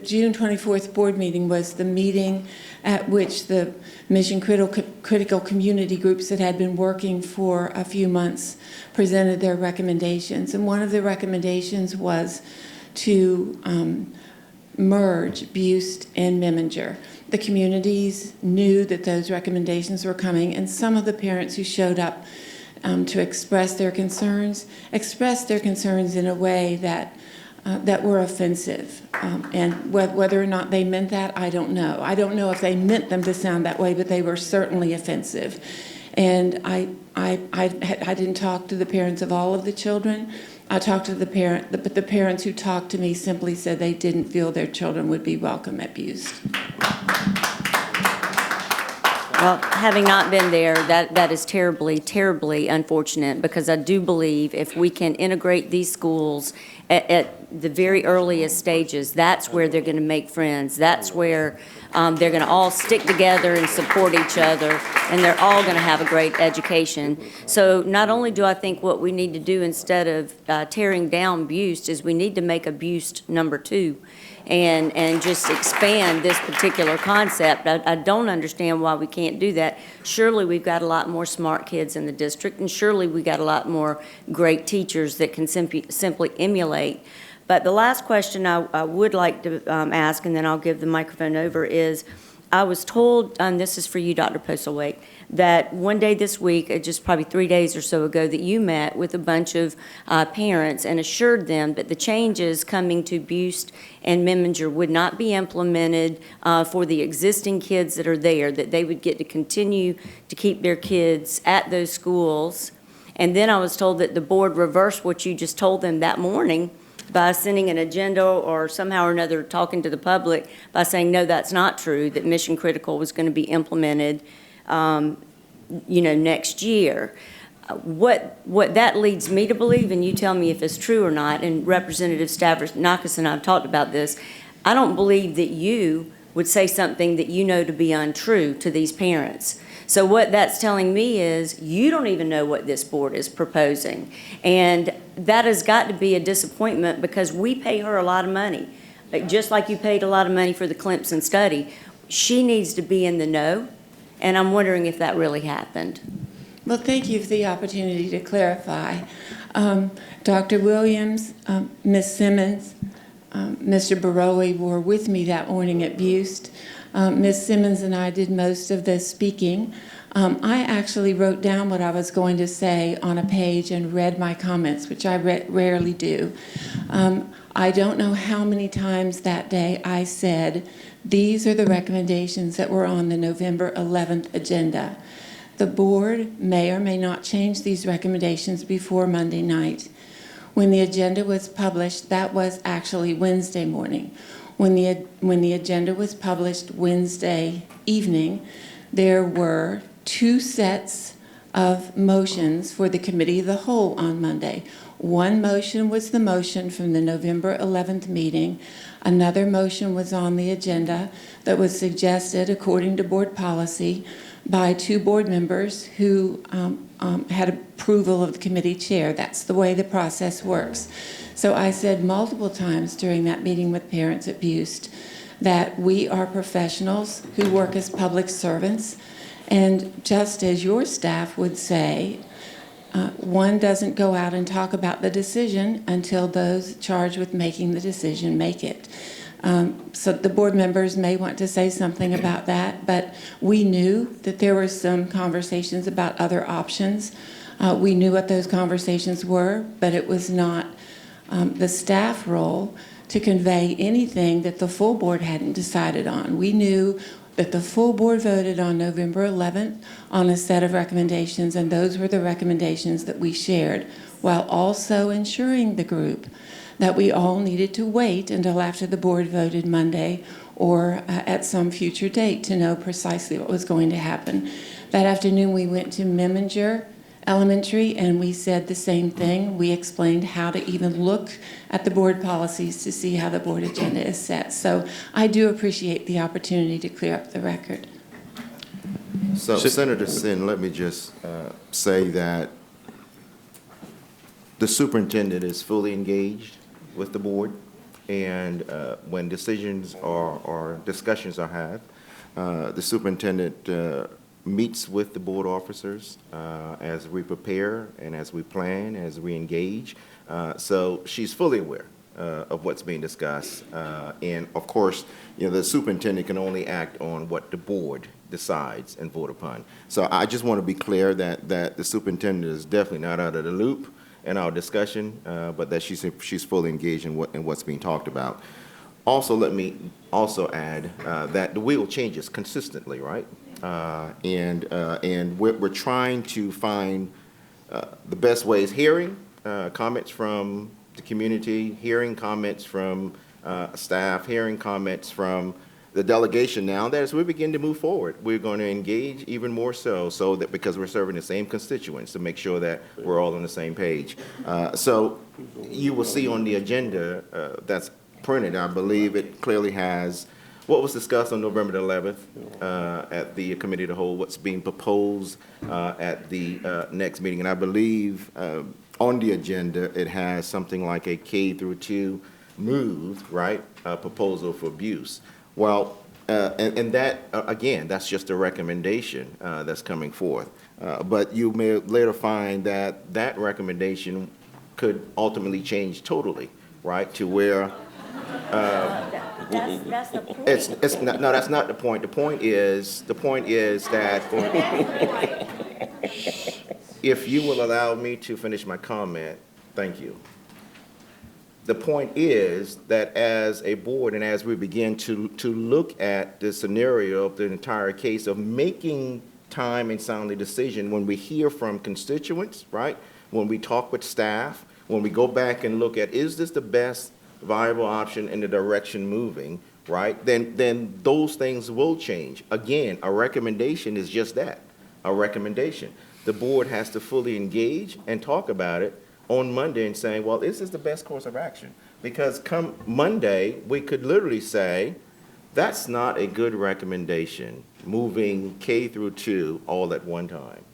June 24th board meeting was the meeting at which the mission critical community groups that had been working for a few months presented their recommendations. And one of the recommendations was to merge Buse and Meminger. The communities knew that those recommendations were coming, and some of the parents who showed up to express their concerns in a way that were offensive. And whether or not they meant that, I don't know. I don't know if they meant them to sound that way, but they were certainly offensive. And I didn't talk to the parents of all of the children. I talked to but the parents who talked to me simply said they didn't feel their children would be welcome at Buse. Well, having not been there, that is terribly, terribly unfortunate, because I do believe if we can integrate these schools at the very earliest stages, that's where they're going to make friends. That's where they're going to all stick together and support each other, and they're all going to have a great education. So not only do I think what we need to do instead of tearing down Buse is we need to make a Buse number 2. And just expand this particular concept. I don't understand why we can't do that. Surely we've got a lot more smart kids in the district, and surely we've got a lot more great teachers that can simply emulate. But the last question I would like to ask, and then I'll give the microphone over, is I was told, and this is for you, Dr. Postlewaite, that one day this week, just probably 3 days or so ago, that you met with a bunch of parents and assured them that the changes coming to Buse and Meminger would not be implemented for the existing kids that are there, that they would get to continue to keep their kids at those schools. And then I was told that the board reversed what you just told them that morning by sending an agenda or somehow or another talking to the public by saying, no, that's not true, that Mission Critical was going to be implemented next year. What that leads me to believe, and you tell me if it's true or not, and Representative Stavrakakis and I have talked about this, I don't believe that you would say something that you know to be untrue to these parents. So what that's telling me is you don't even know what this board is proposing. And that has got to be a disappointment, because we pay her a lot of money. Just like you paid a lot of money for the Clemson study, she needs to be in the know. And I'm wondering if that really happened. Well, thank you for the opportunity to clarify. Dr. Williams, Ms. Simmons, Mr. Barowie were with me that morning at Buse. Ms. Simmons and I did most of the speaking. I actually wrote down what I was going to say on a page and read my comments, which I rarely do. I don't know how many times that day I said, these are the recommendations that were on the November 11th agenda. The board may or may not change these recommendations before Monday night. When the agenda was published, that was actually Wednesday morning. When the agenda was published Wednesday evening, there were 2 sets of motions for the Committee of the Whole on Monday. One motion was the motion from the November 11th meeting. Another motion was on the agenda that was suggested, according to board policy, by 2 board members who had approval of the committee chair. That's the way the process works. So I said multiple times during that meeting with parents at Buist that we are professionals who work as public servants, and just as your staff would say, one doesn't go out and talk about the decision until those charged with making the decision make it. So the board members may want to say something about that, but we knew that there were some conversations about other options. We knew what those conversations were, but it was not the staff role to convey anything that the full board hadn't decided on. We knew that the full board voted on November 11th on a set of recommendations, and those were the recommendations that we shared, while also ensuring the group that we all needed to wait until after the board voted Monday or at some future date to know precisely what was going to happen. That afternoon, we went to Meminger Elementary, and we said the same thing. We explained how to even look at the board policies to see how the board agenda is set. So I do appreciate the opportunity to clear up the record. So Senator Sin, let me just say that the superintendent is fully engaged with the board, and when decisions or discussions are had, the superintendent meets with the board officers as we prepare and as we plan, as we engage. So she's fully aware of what's being discussed. And of course, the superintendent can only act on what the board decides and vote upon. So I just want to be clear that the superintendent is definitely not out of the loop in our discussion, but that she's fully engaged in what's being talked about. Also, let me also add that the wheel changes consistently, right? And we're trying to find the best ways, hearing comments from the community, hearing comments from staff, hearing comments from the delegation. Now that as we begin to move forward, we're going to engage even more so that because we're serving the same constituents to make sure that we're all on the same page. So you will see on the agenda that's printed, I believe it clearly has what was discussed on November the 11th at the committee of the whole, what's being proposed at the next meeting. And I believe on the agenda, it has something like a K through 2 moved, right, proposal for abuse. Well, and that, again, that's just a recommendation that's coming forth. But you may later find that that recommendation could ultimately change totally, right, to where That's the point. it's not, no, that's not the point. The point is that if you will allow me to finish my comment, thank you. The point is that as a board and as we begin to look at the scenario of the entire case of making time and soundly decision, when we hear from constituents, right? When we talk with staff, when we go back and look at, is this the best viable option in the direction moving, right? Then those things will change. Again, a recommendation is just that, a recommendation. The board has to fully engage and talk about it on Monday and saying, well, this is the best course of action. Because come Monday, we could literally say, that's not a good recommendation, moving K through 2 all at one time.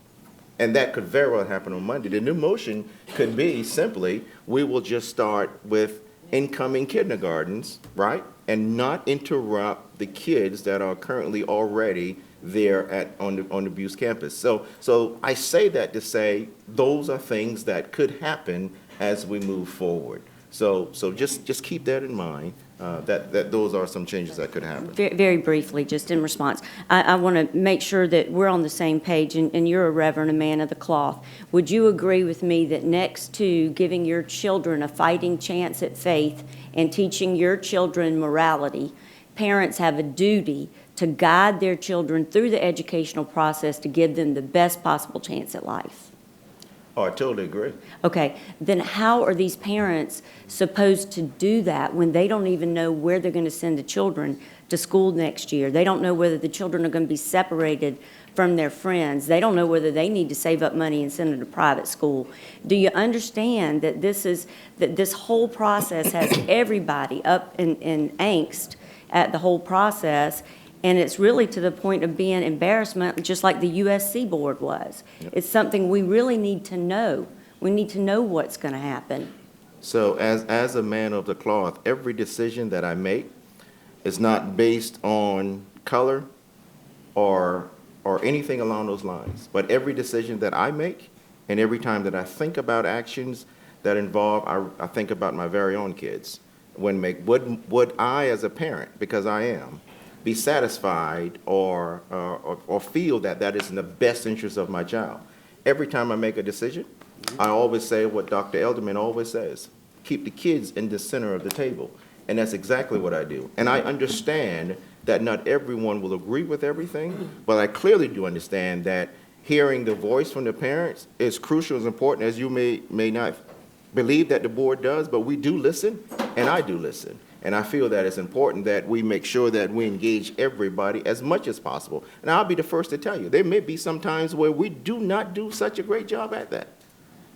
And that could very well happen on Monday. The new motion could be simply, we will just start with incoming kindergartens, right? And not interrupt the kids that are currently already there on the Buist campus. So I say that to say those are things that could happen as we move forward. So just keep that in mind, that those are some changes that could happen. Very briefly, just in response, I want to make sure that we're on the same page, and you're a reverend, a man of the cloth. Would you agree with me that next to giving your children a fighting chance at faith and teaching your children morality, parents have a duty to guide their children through the educational process to give them the best possible chance at life? Oh, I totally agree. Okay, then how are these parents supposed to do that when they don't even know where they're going to send the children to school next year? They don't know whether the children are going to be separated from their friends. They don't know whether they need to save up money and send them to private school. Do you understand that this whole process has everybody up in angst at the whole process? And it's really to the point of being embarrassment, just like the USC board was. It's something we really need to know. We need to know what's going to happen. So as a man of the cloth, every decision that I make is not based on color or anything along those lines. But every decision that I make and every time that I think about actions that involve, I think about my very own kids. Would I, as a parent, because I am, be satisfied or feel that that is in the best interest of my child? Every time I make a decision, I always say what Dr. Elderman always says: keep the kids in the center of the table. And that's exactly what I do. And I understand that not everyone will agree with everything, but I clearly do understand that hearing the voice from the parents is crucial, as important as you may not believe that the board does, but we do listen, and I do listen. And I feel that it's important that we make sure that we engage everybody as much as possible. And I'll be the first to tell you, there may be some times where we do not do such a great job at that.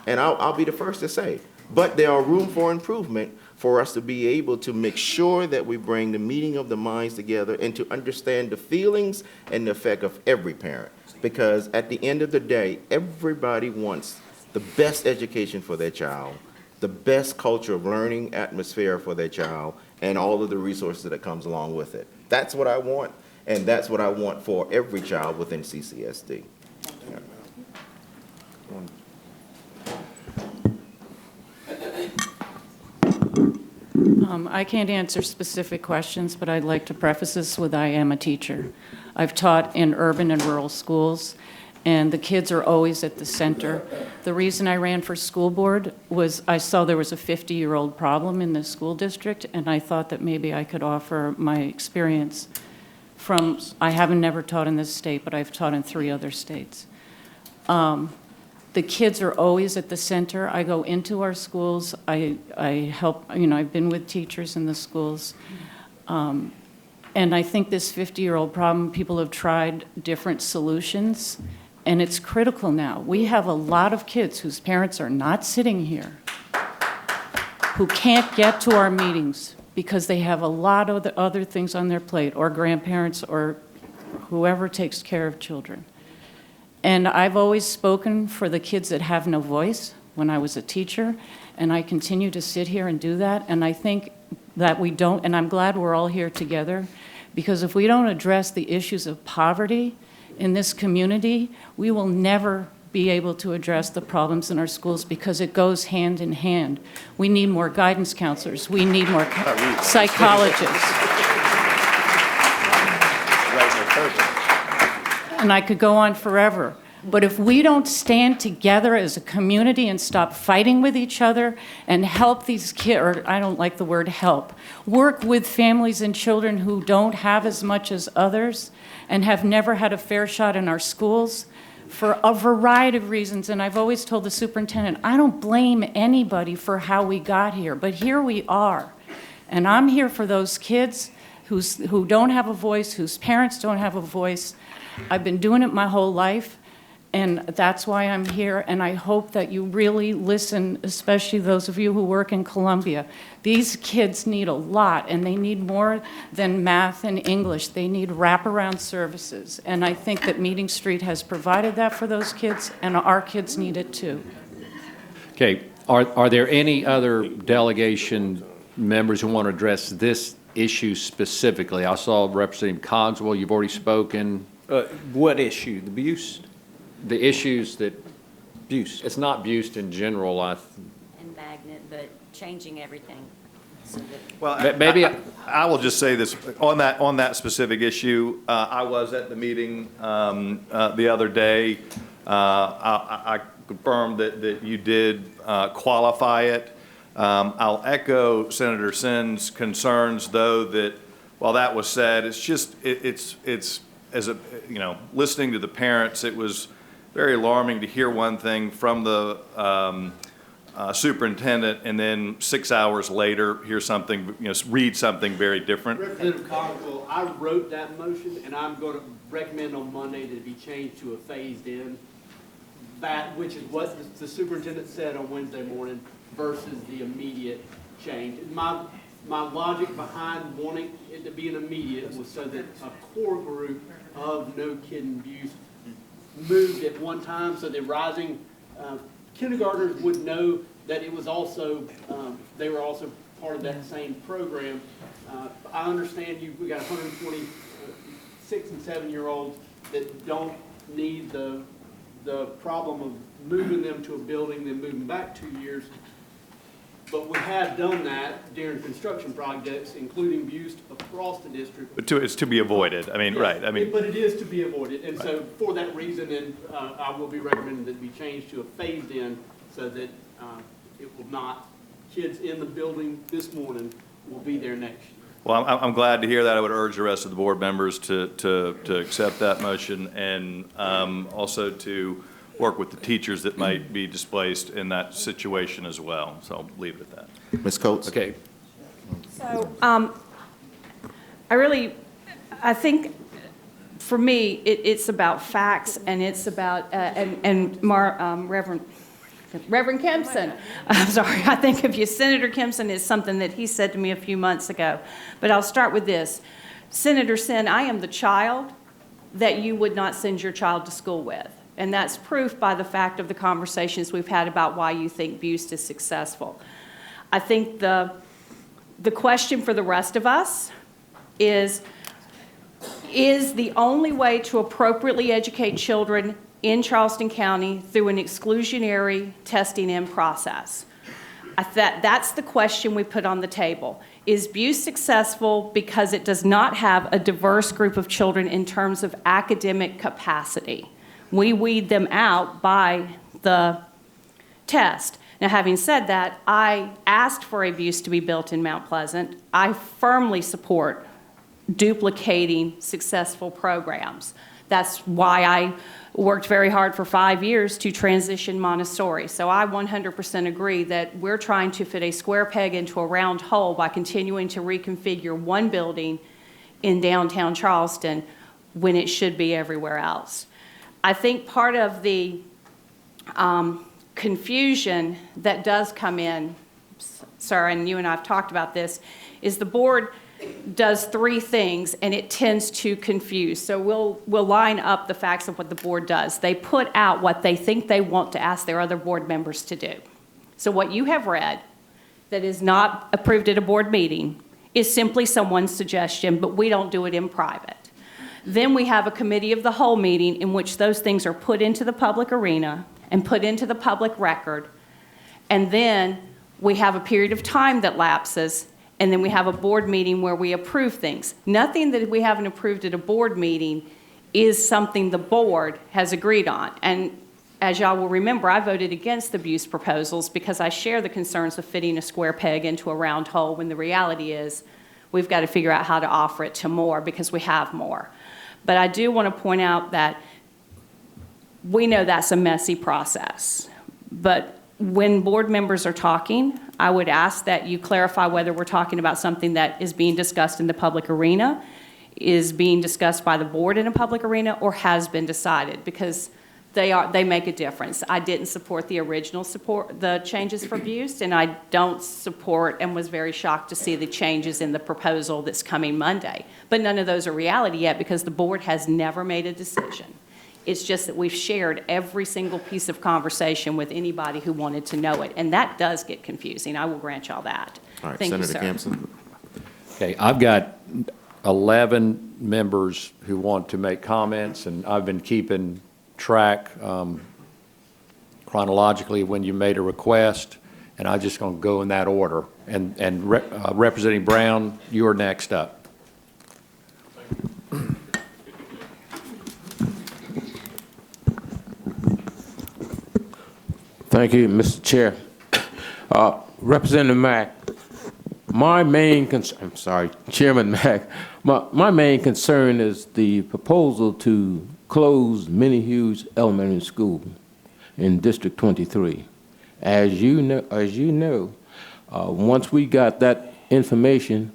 And I'll be the first to say, but there are room for improvement for us to be able to make sure that we bring the meeting of the minds together and to understand the feelings and the effect of every parent. Because at the end of the day, everybody wants the best education for their child, the best culture of learning atmosphere for their child, and all of the resources that comes along with it. That's what I want, and that's what I want for every child within CCSD. Yeah. I can't answer specific questions, but I'd like to preface this with I am a teacher. I've taught in urban and rural schools, and the kids are always at the center. The reason I ran for school board was I saw there was a 50-year-old problem in the school district, and I thought that maybe I could offer my experience from, I haven't never taught in this state, but I've taught in 3 other states. The kids are always at the center. I go into our schools. I help, I've been with teachers in the schools. And I think this 50-year-old problem, people have tried different solutions, and it's critical now. We have a lot of kids whose parents are not sitting here, who can't get to our meetings because they have a lot of the other things on their plate, or grandparents, or whoever takes care of children. And I've always spoken for the kids that have no voice when I was a teacher, and I continue to sit here and do that. And I think that we don't, and I'm glad we're all here together, because if we don't address the issues of poverty in this community, we will never be able to address the problems in our schools, because it goes hand in hand. We need more guidance counselors. We need more psychologists. And I could go on forever. But if we don't stand together as a community and stop fighting with each other and help these kids, or I don't like the word help, work with families and children who don't have as much as others and have never had a fair shot in our schools for a variety of reasons. And I've always told the superintendent, I don't blame anybody for how we got here, but here we are. And I'm here for those kids who don't have a voice, whose parents don't have a voice. I've been doing it my whole life, and that's why I'm here, and I hope that you really listen, especially those of you who work in Columbia. These kids need a lot, and they need more than math and English. They need wraparound services, and I think that Meeting Street has provided that for those kids, and our kids need it too. Okay, are there any other delegation members who want to address this issue specifically? I saw Representative Cogswell, you've already spoken. What issue? The abuse? The issues that, Abuse. it's not abused in general, And magnet, but changing everything. So that Well, maybe- I will just say this, on that specific issue, I was at the meeting the other day. I confirmed that you did qualify it. I'll echo Senator Sinn's concerns, though, that while that was said, it's just, it's as a, listening to the parents, it was very alarming to hear one thing from the superintendent, and then 6 hours later, hear something, read something very different. Representative Cogswell, I wrote that motion, and I'm going to recommend on Monday that it be changed to a phased-in, which is what the superintendent said on Wednesday morning, versus the immediate change. My my logic behind wanting it to be an immediate was so that a core group of No Kid Abuse moved at one time, so the rising kindergartners would know that it was also, they were also part of that same program. I understand we got 120 6 and 7-year-olds that don't need the problem of moving them to a building, then moving back 2 years. But we have done that during construction projects, including Butte across the district. But it's to be avoided. I mean, Yeah, right, I mean. But it is to be avoided, and so for that reason, then I will be recommending that we change to a phased in so that it will not, kids in the building this morning will be there next year. Well, I'm glad to hear that. I would urge the rest of the board members to accept that motion and also to work with the teachers that might be displaced in that situation as well. So I'll leave it at that. Ms. Coates? Okay. So, I think for me, it's about facts and it's about, Reverend Kempson, I'm sorry, I think of you, Senator Kempson is something that he said to me a few months ago. But I'll start with this. Senator Sin, I am the child that you would not send your child to school with. And that's proof by the fact of the conversations we've had about why you think Butte is successful. I think the question for the rest of us is the only way to appropriately educate children in Charleston County through an exclusionary testing in process? That's the question we put on the table. Is Butte successful because it does not have a diverse group of children in terms of academic capacity? We weed them out by the test. Now, having said that, I asked for a Butte to be built in Mount Pleasant. I firmly support duplicating successful programs. That's why I worked very hard for 5 years to transition Montessori. So I 100% agree that we're trying to fit a square peg into a round hole by continuing to reconfigure one building in downtown Charleston when it should be everywhere else. I think part of the confusion that does come in, sir, and you and I have talked about this, is the board does 3 things and it tends to confuse. So we'll line up the facts of what the board does. They put out what they think they want to ask their other board members to do. So what you have read that is not approved at a board meeting is simply someone's suggestion, but we don't do it in private. Then we have a committee of the whole meeting in which those things are put into the public arena and put into the public record. And then we have a period of time that lapses, and then we have a board meeting where we approve things. Nothing that we haven't approved at a board meeting is something the board has agreed on. And as y'all will remember, I voted against the Butte proposals because I share the concerns of fitting a square peg into a round hole when the reality is we've got to figure out how to offer it to more because we have more. But I do want to point out that we know that's a messy process. But when board members are talking, I would ask that you clarify whether we're talking about something that is being discussed in the public arena, is being discussed by the board in a public arena, or has been decided, because they make a difference. I didn't support the changes for Butte, and I don't support and was very shocked to see the changes in the proposal that's coming Monday. But none of those are reality yet because the board has never made a decision. It's just that we've shared every single piece of conversation with anybody who wanted to know it, and that does get confusing. I will grant y'all that. All right, Thank you, Senator sir. Campson. Okay, I've got 11 members who want to make comments, and I've been keeping track chronologically when you made a request, and I'm just going to go in that order. And Representative Brown, you are next up. Thank you, Mr. Chair. Representative Mack, Chairman Mack, my main concern is the proposal to close Minnie Hughes Elementary School in District 23. As you know, once we got that information,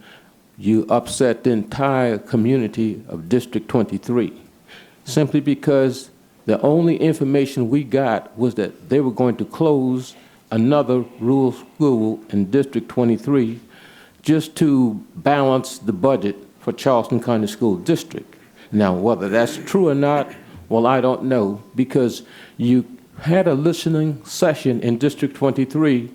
you upset the entire community of District 23, simply because the only information we got was that they were going to close another rural school in District 23 just to balance the budget for Charleston County School District. Now, whether that's true or not, well, I don't know, because you had a listening session in District 23,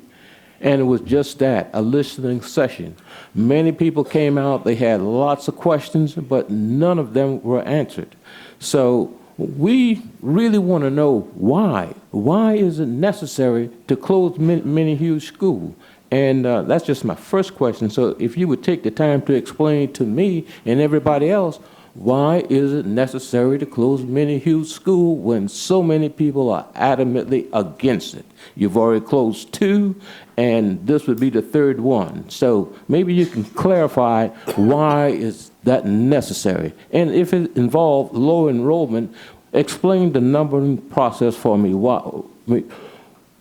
and it was just that, a listening session. Many people came out, they had lots of questions, but none of them were answered. So we really want to know why. Why is it necessary to close Minnie Hughes School? And that's just my first question. So if you would take the time to explain to me and everybody else, why is it necessary to close Minnie Hughes School when so many people are adamantly against it? You've already closed 2, and this would be the 3rd one. So maybe you can clarify why is that necessary? And if it involved low enrollment, explain the numbering process for me.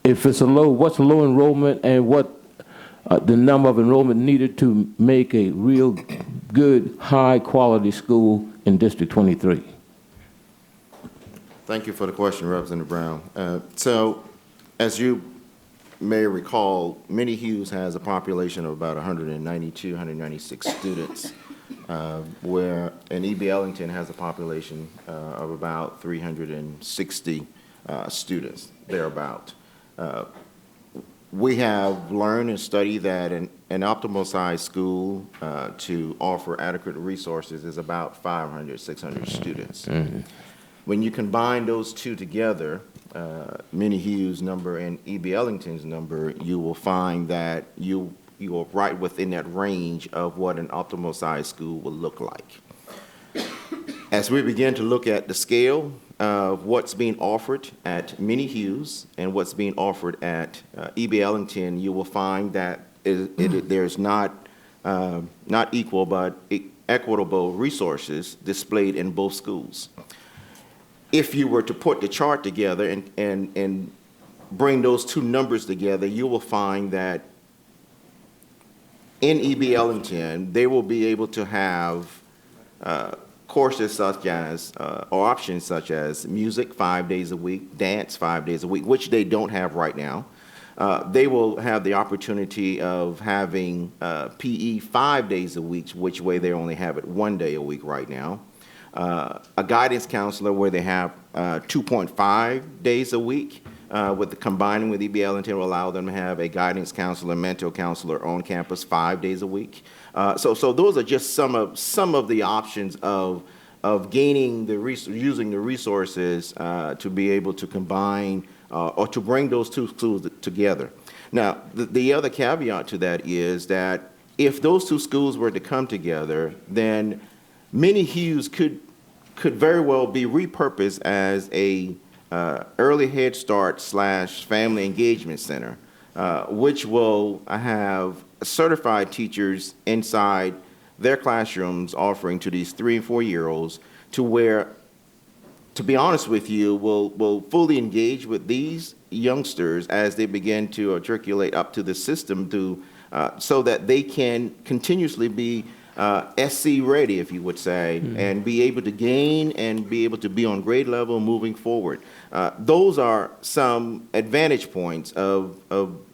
If it's a low, what's the low enrollment, and what the number of enrollment needed to make a real good, high-quality school in District 23? Thank you for the question, Representative Brown. So, as you may recall, Minnie Hughes has a population of about 192, 196 students, where and E.B. Ellington has a population of about 360 students, thereabout. We have learned and studied that an optimal size school to offer adequate resources is about 500, 600 students. Mm-hmm. When you combine those two together, Minnie Hughes' number and E.B. Ellington's number, you will find that you are right within that range of what an optimal size school will look like. As we begin to look at the scale of what's being offered at Minnie Hughes and what's being offered at E.B. Ellington, you will find that there's not equal but equitable resources displayed in both schools. If you were to put the chart together and bring those two numbers together, you will find that in E.B. Ellington, they will be able to have courses such as, or options such as music 5 days a week, dance 5 days a week, which they don't have right now. They will have the opportunity of having PE 5 days a week, which way they only have it 1 day a week right now. A guidance counselor where they have 2.5 days a week, with the combining with E.B. Ellington will allow them to have a guidance counselor, mental counselor on campus 5 days a week. So those are just some of the options of gaining using the resources to be able to combine or to bring those two schools together. Now, the other caveat to that is that if those two schools were to come together, then Minnie Hughes could very well be repurposed as a early Head Start / family engagement center, which will have certified teachers inside their classrooms offering to these 3- and 4-year-olds to where, to be honest with you, will fully engage with these youngsters as they begin to matriculate up to the system to, so that they can continuously be SC ready, if you would say, and be able to gain and be able to be on grade level moving forward. Those are some advantage points of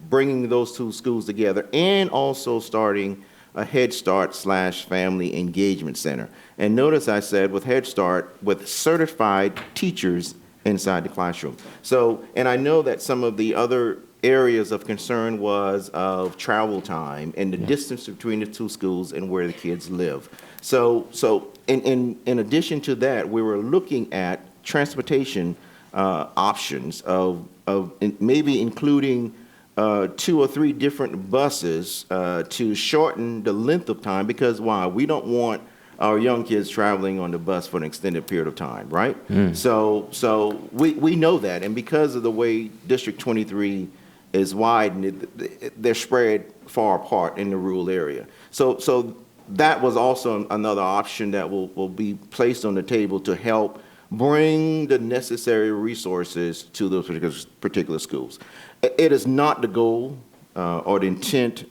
bringing those two schools together and also starting a Head Start / family engagement center. And notice I said with Head Start, with certified teachers inside the classroom. So, and I know that some of the other areas of concern was of travel time and the distance between the two schools and where the kids live. So in addition to that, we were looking at transportation options of maybe including 2 or 3 different buses to shorten the length of time, because why? We don't want our young kids traveling on the bus for an extended period of time, right? So we know that, and because of the way District 23 is wide, and they're spread far apart in the rural area. So that was also another option that will be placed on the table to help bring the necessary resources to those particular schools. It is not the goal or the intent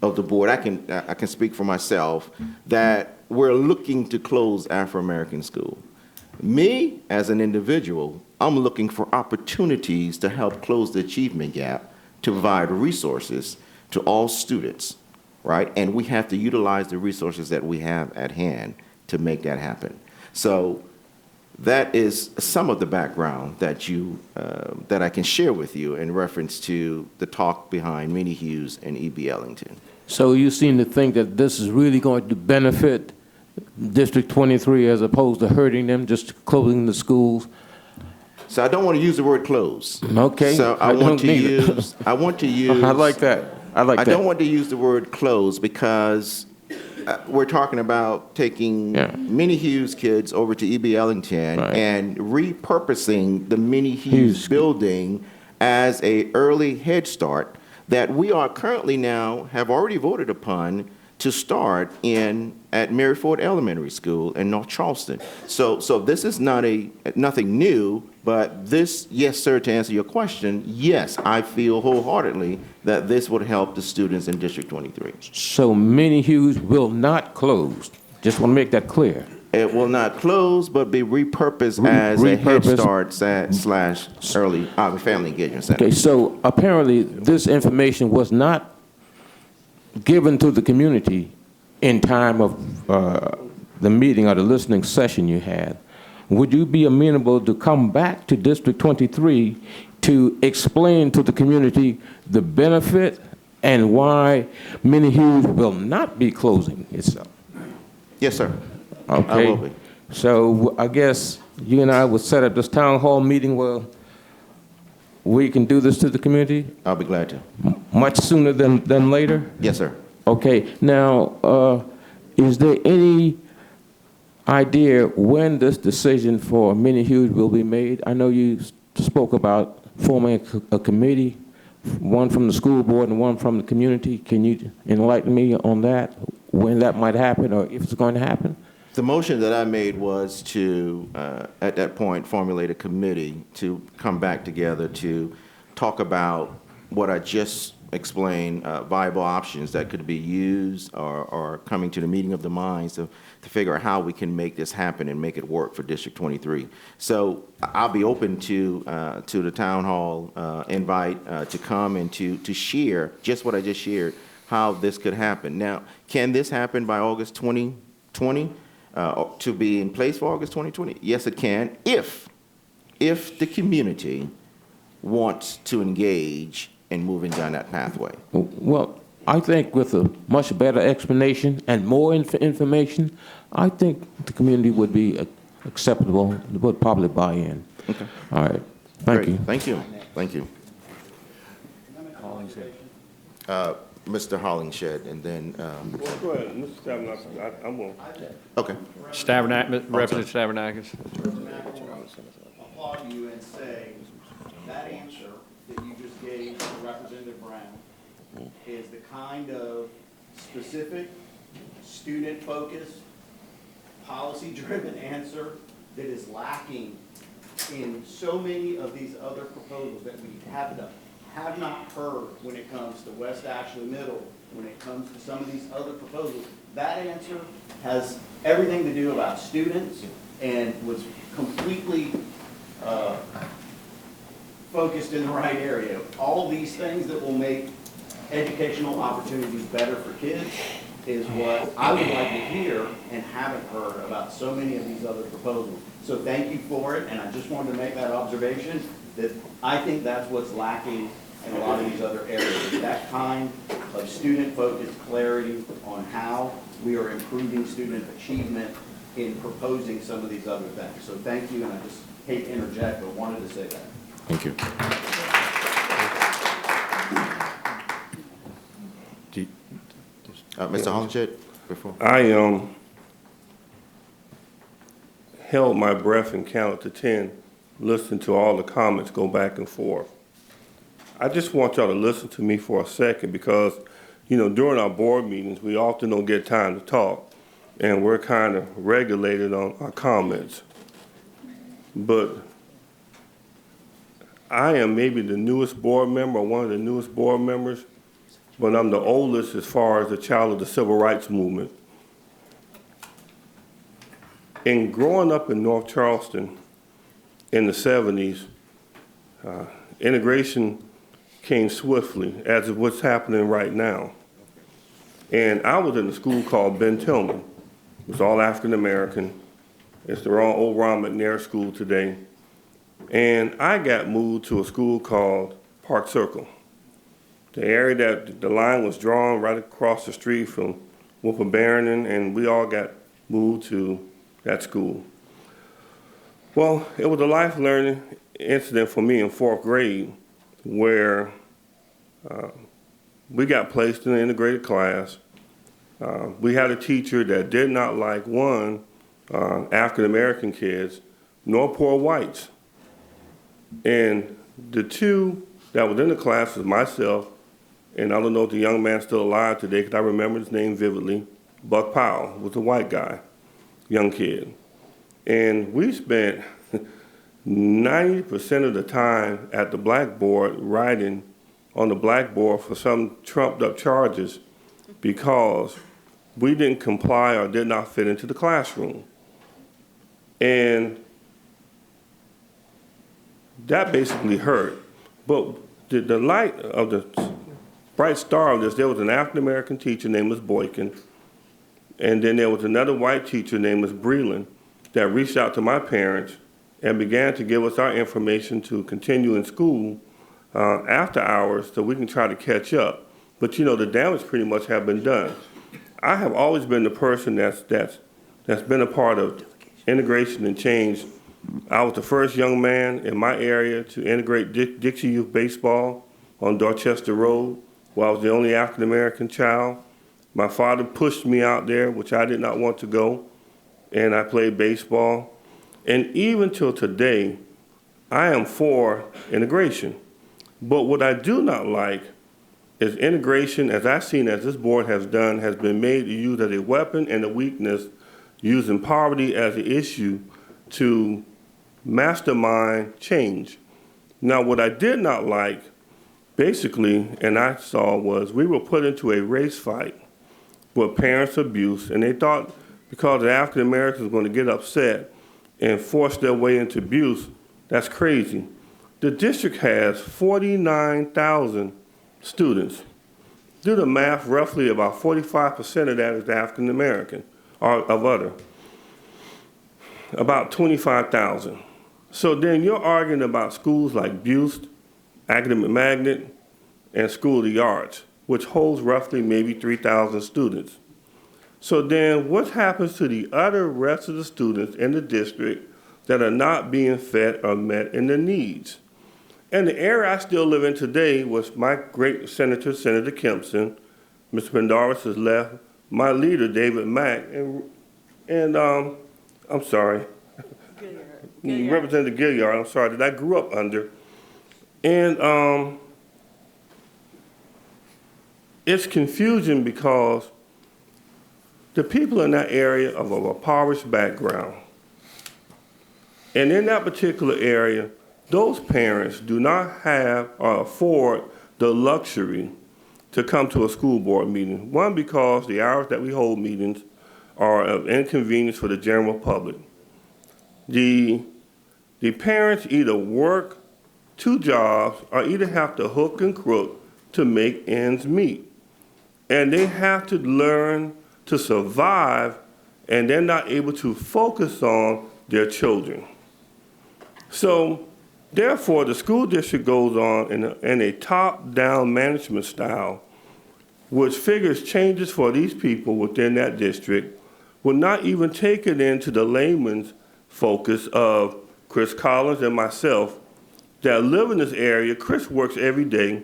of the board. I can speak for myself that we're looking to close Afro-American school. Me, as an individual, I'm looking for opportunities to help close the achievement gap, to provide resources to all students right? And we have to utilize the resources that we have at hand to make that happen. So that is some of the background that that I can share with you in reference to the talk behind Minnie Hughes and E.B. Ellington. So you seem to think that this is really going to benefit District 23 as opposed to hurting them, just closing the schools? So I don't want to use the word close. Okay. So I want to use. I like that. I like I that. don't want to use the word close because we're talking about taking Minnie Hughes kids over to E.B. Ellington and repurposing the Minnie Hughes building as a early Head Start that we are currently now have already voted upon to start at Mary Ford Elementary School in North Charleston. So this is nothing new, but this, yes, sir, to answer your question, yes, I feel wholeheartedly that this would help the students in District 23. So Minnie Hughes will not close. Just want to make that clear. It will not close, but be repurposed as a Head Start / early family engagement center. Okay, so apparently this information was not given to the community in time of the meeting or the listening session you had. Would you be amenable to come back to District 23 to explain to the community the benefit and why Minnie Hughes will not be closing itself? Yes, sir. Okay. I will be. So I guess you and I will set up this town hall meeting where we can do this to the community? I'll be glad to. Much sooner than later? Yes, sir. Okay. Now, is there any idea when this decision for Minnie Hughes will be made? I know you spoke about forming a committee, one from the school board and one from the community. Can you enlighten me on that, when that might happen or if it's going to happen? The motion that I made was to, at that point, formulate a committee to come back together to talk about what I just explained, viable options that could be used or coming to the meeting of the minds to figure out how we can make this happen and make it work for District 23. So I'll be open to the town hall invite to come and to share just what I just shared, how this could happen. Now, can this happen by August 2020? To be in place for August 2020? Yes, it can, if the community wants to engage in moving down that pathway. Well, I think with a much better explanation and more information, I think the community would be acceptable, would probably buy in. Okay. All right. Thank Great. you. Thank you. Thank you. Mr. Hollingshed, and then, Well, go ahead, Mr. Stavernakis, I'm going. okay. Representative Stavernakis. Applaud you and say that answer that you just gave to Representative Brown is the kind of specific, student-focused, policy-driven answer that is lacking in so many of these other proposals that we have not heard when it comes to West Ashley Middle, when it comes to some of these other proposals. That answer has everything to do about students and was completely focused in the right area. All these things that will make educational opportunities better for kids is what I would like to hear and haven't heard about so many of these other proposals. So thank you for it, and I just wanted to make that observation that I think that's what's lacking in a lot of these other areas, that kind of student-focused clarity on how we are improving student achievement in proposing some of these other things. So thank you, and I just hate to interject, but wanted to say that. Thank you. Mr. Hollingshed, before. I held my breath and counted to 10, listened to all the comments go back and forth. I just want y'all to listen to me for a second because, you know, during our board meetings, we often don't get time to talk, and we're kind of regulated on our comments. But I am maybe the newest board member, or one of the newest board members, but I'm the oldest as far as a child of the civil rights movement. In growing up in North Charleston in the 70s, integration came swiftly, as of what's happening right now. And I was in a school called Ben Tillman. It was all African-American. It's the old Ron McNair School today. And I got moved to a school called Park Circle. The area that the line was drawn right across the street from Wolf Barron, and we all got moved to that school. Well, it was a life learning incident for me in 4th grade where we got placed in an integrated class. We had a teacher that did not like, one, African-American kids, nor poor whites. And the two that was in the class was myself, and I don't know if the young man's still alive today because I remember his name vividly. Buck Powell was a white guy, young kid. And we spent 90% of the time at the blackboard writing on the blackboard for some trumped up charges because we didn't comply or did not fit into the classroom. And that basically hurt. But the light of the bright star of this, there was an African-American teacher named Ms. Boykin, and then there was another white teacher named Ms. Breland that reached out to my parents and began to give us our information to continue in school after hours so we can try to catch up. But you know, the damage pretty much have been done. I have always been the person that's been a part of integration and change. I was the first young man in my area to integrate Dixie Youth Baseball on Dorchester Road, where I was the only African-American child. My father pushed me out there, which I did not want to go, and I played baseball. And even till today, I am for integration. But what I do not like is integration, as I've seen as this board has done, has been made to use as a weapon and a weakness, using poverty as an issue to mastermind change. Now, what I did not like, basically, and I saw was we were put into a race fight with parents' abuse, and they thought because the African Americans were going to get upset and force their way into abuse, that's crazy. The district has 49,000 students. Do the math, roughly about 45% of that is African American, or of other. About 25,000. So then you're arguing about schools like Buste, Academic Magnet, and School of the Arts, which holds roughly maybe 3,000 students. So then what happens to the other rest of the students in the district that are not being fed or met in their needs? And the area I still live in today was my great senator, Senator Kempson. Mr. Pendarvis has left. My leader, David Mack, and I'm sorry, Representative Gilliard, I'm sorry, that I grew up under. And it's confusing because the people in that area of a impoverished background, and in that particular area, those parents do not have or afford the luxury to come to a school board meeting. One, because the hours that we hold meetings are of inconvenience for the general public. The parents either work 2 jobs or either have to hook and crook to make ends meet. And they have to learn to survive, and they're not able to focus on their children. So therefore, the school district goes on in a top-down management style, which figures changes for these people within that district, will not even take it into the layman's focus of Chris Collins and myself that live in this area. Chris works every day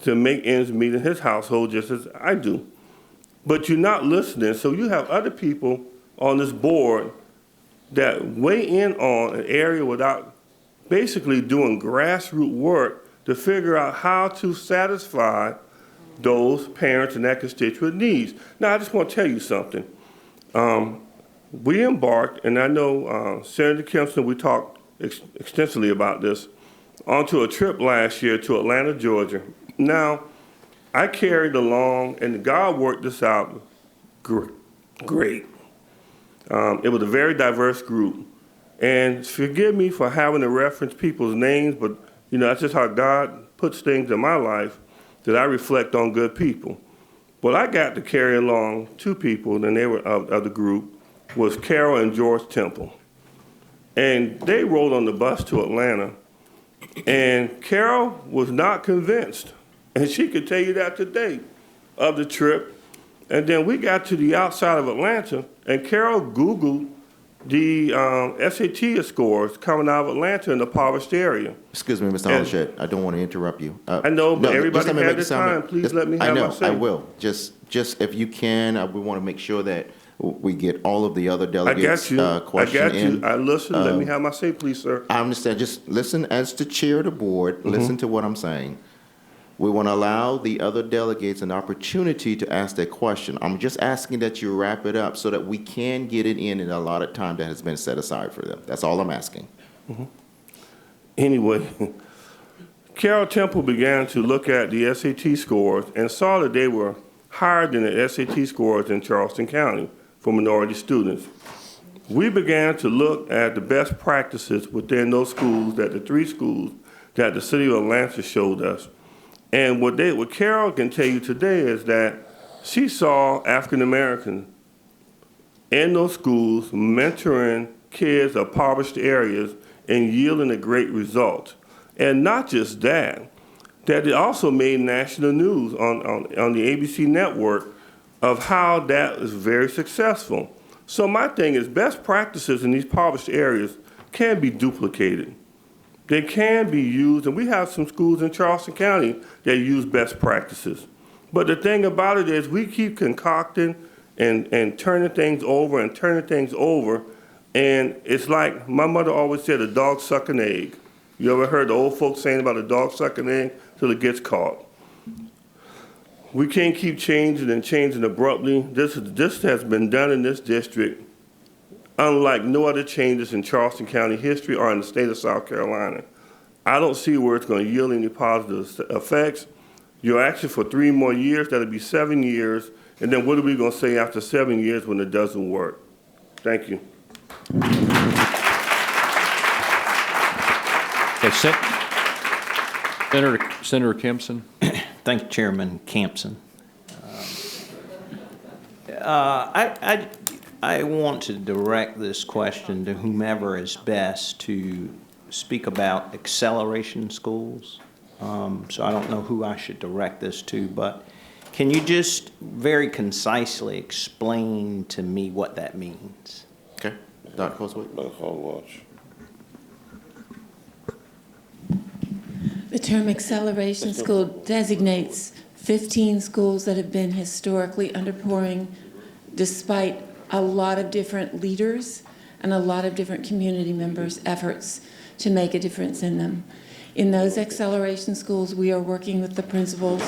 to make ends meet in his household just as I do. But you're not listening, so you have other people on this board that weigh in on an area without basically doing grassroots work to figure out how to satisfy those parents and that constituent needs. Now, I just want to tell you something. We embarked, and I know Senator Kempson, we talked extensively about this, onto a trip last year to Atlanta, Georgia. Now, I carried along, and God worked this out great. It was a very diverse group. And forgive me for having to reference people's names, but you know, that's just how God puts things in my life that I reflect on good people. Well, I got to carry along two people, and they were of the group, was Carol and George Temple. And they rode on the bus to Atlanta, and Carol was not convinced, and she could tell you that today, of the trip. And then we got to the outside of Atlanta, and Carol Googled the SAT scores coming out of Atlanta in the impoverished area. Excuse me, Mr. Hollenshed, I don't want to interrupt you. I know, but everybody just let me had make the time. Please let me have my say. I will. Just if you can, we want to make sure that we get all of the other I delegates' got you. question I got you. in. I listen. Let me have my say, please, sir. I understand. Just listen as the chair of the board. Listen to what I'm saying. We want to allow the other delegates an opportunity to ask their question. I'm just asking that you wrap it up so that we can get it in a lot of time that has been set aside for them. That's all I'm asking. Anyway, Carol Temple began to look at the SAT scores and saw that they were higher than the SAT scores in Charleston County for minority students. We began to look at the best practices within those schools, that the 3 schools that the city of Atlanta showed us. And what Carol can tell you today is that she saw African Americans in those schools mentoring kids of impoverished areas and yielding a great result. And not just that it also made national news on the ABC network of how that was very successful. So my thing is, best practices in these impoverished areas can be duplicated. They can be used, and we have some schools in Charleston County that use best practices. But the thing about it is we keep concocting and turning things over and turning things over, and it's like my mother always said, a dog suck an egg. You ever heard the old folks saying about a dog suck an egg till it gets caught? We can't keep changing and changing abruptly. This has been done in this district unlike no other changes in Charleston County history or in the state of South Carolina. I don't see where it's going to yield any positive effects. You're asking for 3 more years, that'll be 7 years, and then what are we going to say after 7 years when it doesn't work? Thank you. Okay, Senator Kempson. Thank you, Chairman Campson. I want to direct this question to whomever is best to speak about acceleration schools. So I don't know who I should direct this to, but can you just very concisely explain to me what that means? Okay. Dr. Cosway. The term acceleration school designates 15 schools that have been historically underperforming despite a lot of different leaders and a lot of different community members' efforts to make a difference in them. In those acceleration schools, we are working with the principals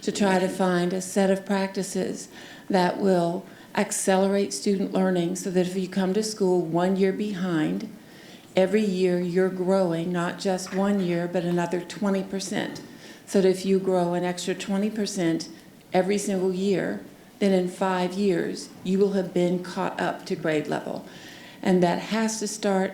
to try to find a set of practices that will accelerate student learning so that if you come to school 1 year behind, every year you're growing, not just 1 year, but another 20%. So that if you grow an extra 20% every single year, then in 5 years, you will have been caught up to grade level. And that has to start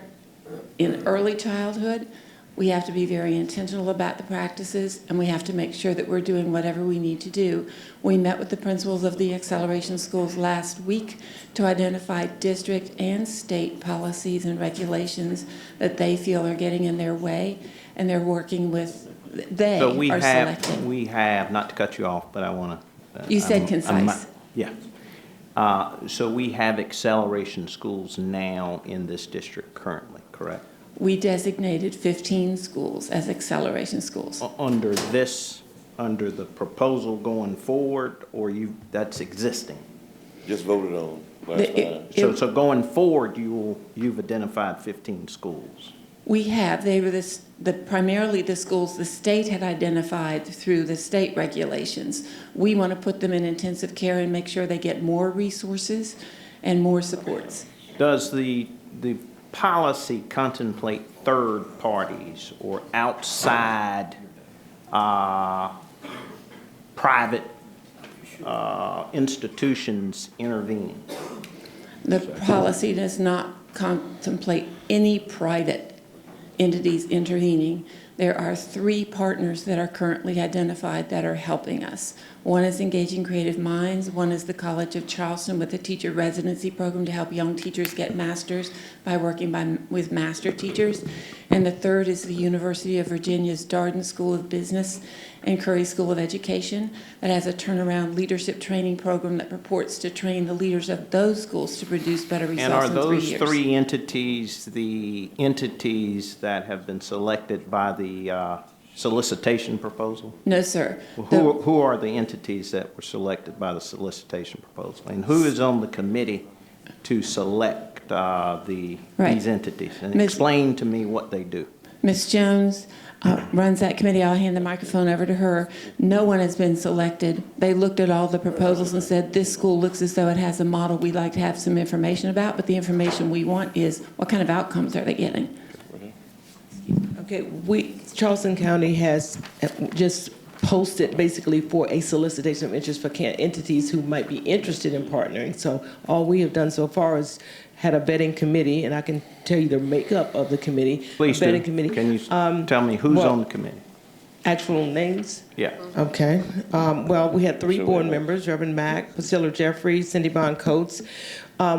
in early childhood. We have to be very intentional about the practices, and we have to make sure that we're doing whatever we need to do. We met with the principals of the acceleration schools last week to identify district and state policies and regulations that they feel are getting in their way, and they're working with, selecting. We have, not to cut you off, but I want to. You said concise. Yeah. So we have acceleration schools now in this district currently, correct? We designated 15 schools as acceleration schools. Under the proposal going forward, or that's existing? Just voted on last time. So going forward, you've identified 15 schools? We have. They were primarily the schools the state had identified through the state regulations. We want to put them in intensive care and make sure they get more resources and more supports. Does the policy contemplate third parties or outside private institutions intervening? The policy does not contemplate any private entities intervening. There are 3 partners that are currently identified that are helping us. One is Engaging Creative Minds. One is the College of Charleston with a teacher residency program to help young teachers get masters by working with master teachers. And the third is the University of Virginia's Darden School of Business and Curry School of Education that has a turnaround leadership training program that purports to train the leaders of those schools to produce better results in 3 years. And are those 3 entities the entities that have been selected by the solicitation proposal? No, sir. Well, who are the entities that were selected by the solicitation proposal? And who is on the committee to select these entities? And explain to me what they do. Ms. Jones runs that committee. I'll hand the microphone over to her. No one has been selected. They looked at all the proposals and said, this school looks as though it has a model we'd like to have some information about, but the information we want is what kind of outcomes are they getting? Okay, Charleston County has just posted basically for a solicitation of interest for entities who might be interested in partnering. So all we have done so far is had a vetting committee, and I can tell you the makeup of the committee. Please vetting do. Committee. Can you tell me who's on the committee? Actual names? Yeah. Okay. Well, we had 3 board members, Reverend Mack, Priscilla Jeffries, Cindy Bond Coates.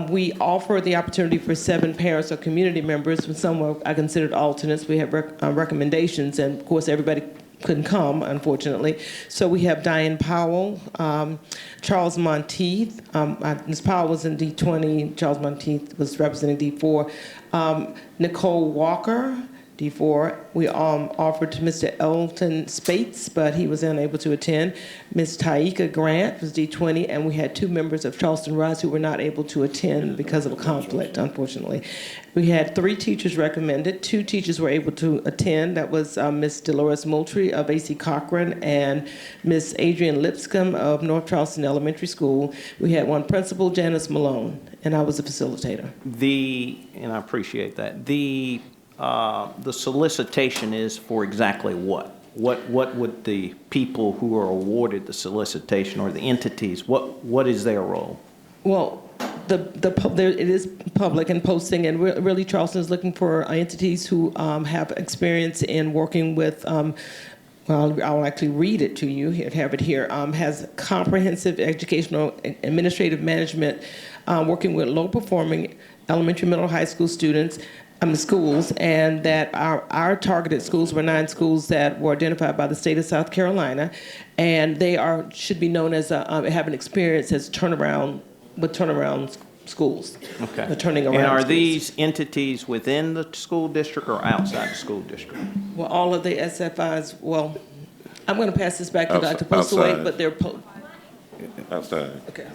We offer the opportunity for 7 parents or community members. Some were I considered alternates. We have recommendations, and of course everybody couldn't come, unfortunately. So we have Diane Powell, Charles Monteith. Ms. Powell was in D20. Charles Monteith was representing D4. Nicole Walker, D4. We offered to Mr. Elton Spates, but he was unable to attend. Ms. Taika Grant was D20, and we had 2 members of Charleston Rise who were not able to attend because of a conflict, unfortunately. We had 3 teachers recommended. 2 teachers were able to attend. That was Ms. Dolores Moultrie of A.C. Cochran and Ms. Adrienne Lipscomb of North Charleston Elementary School. We had 1 principal, Janice Malone, and I was a facilitator. And I appreciate that. The solicitation is for exactly what? What would the people who are awarded the solicitation or the entities, what is their role? Well, it is public and posting, and really Charleston is looking for entities who have experience in working with, well, I'll actually read it to you, have it here, has comprehensive educational administrative management, working with low-performing elementary, middle, high school students, schools, and that our targeted schools were 9 schools that were identified by the state of South Carolina, and they should be known as have an experience as turnaround schools. Okay. The turning around. And are schools. these entities within the school district or outside the school district? Well, all of the SFIs. Well, I'm going to pass this back to Dr. Postaway, outside. but they're Outside. okay.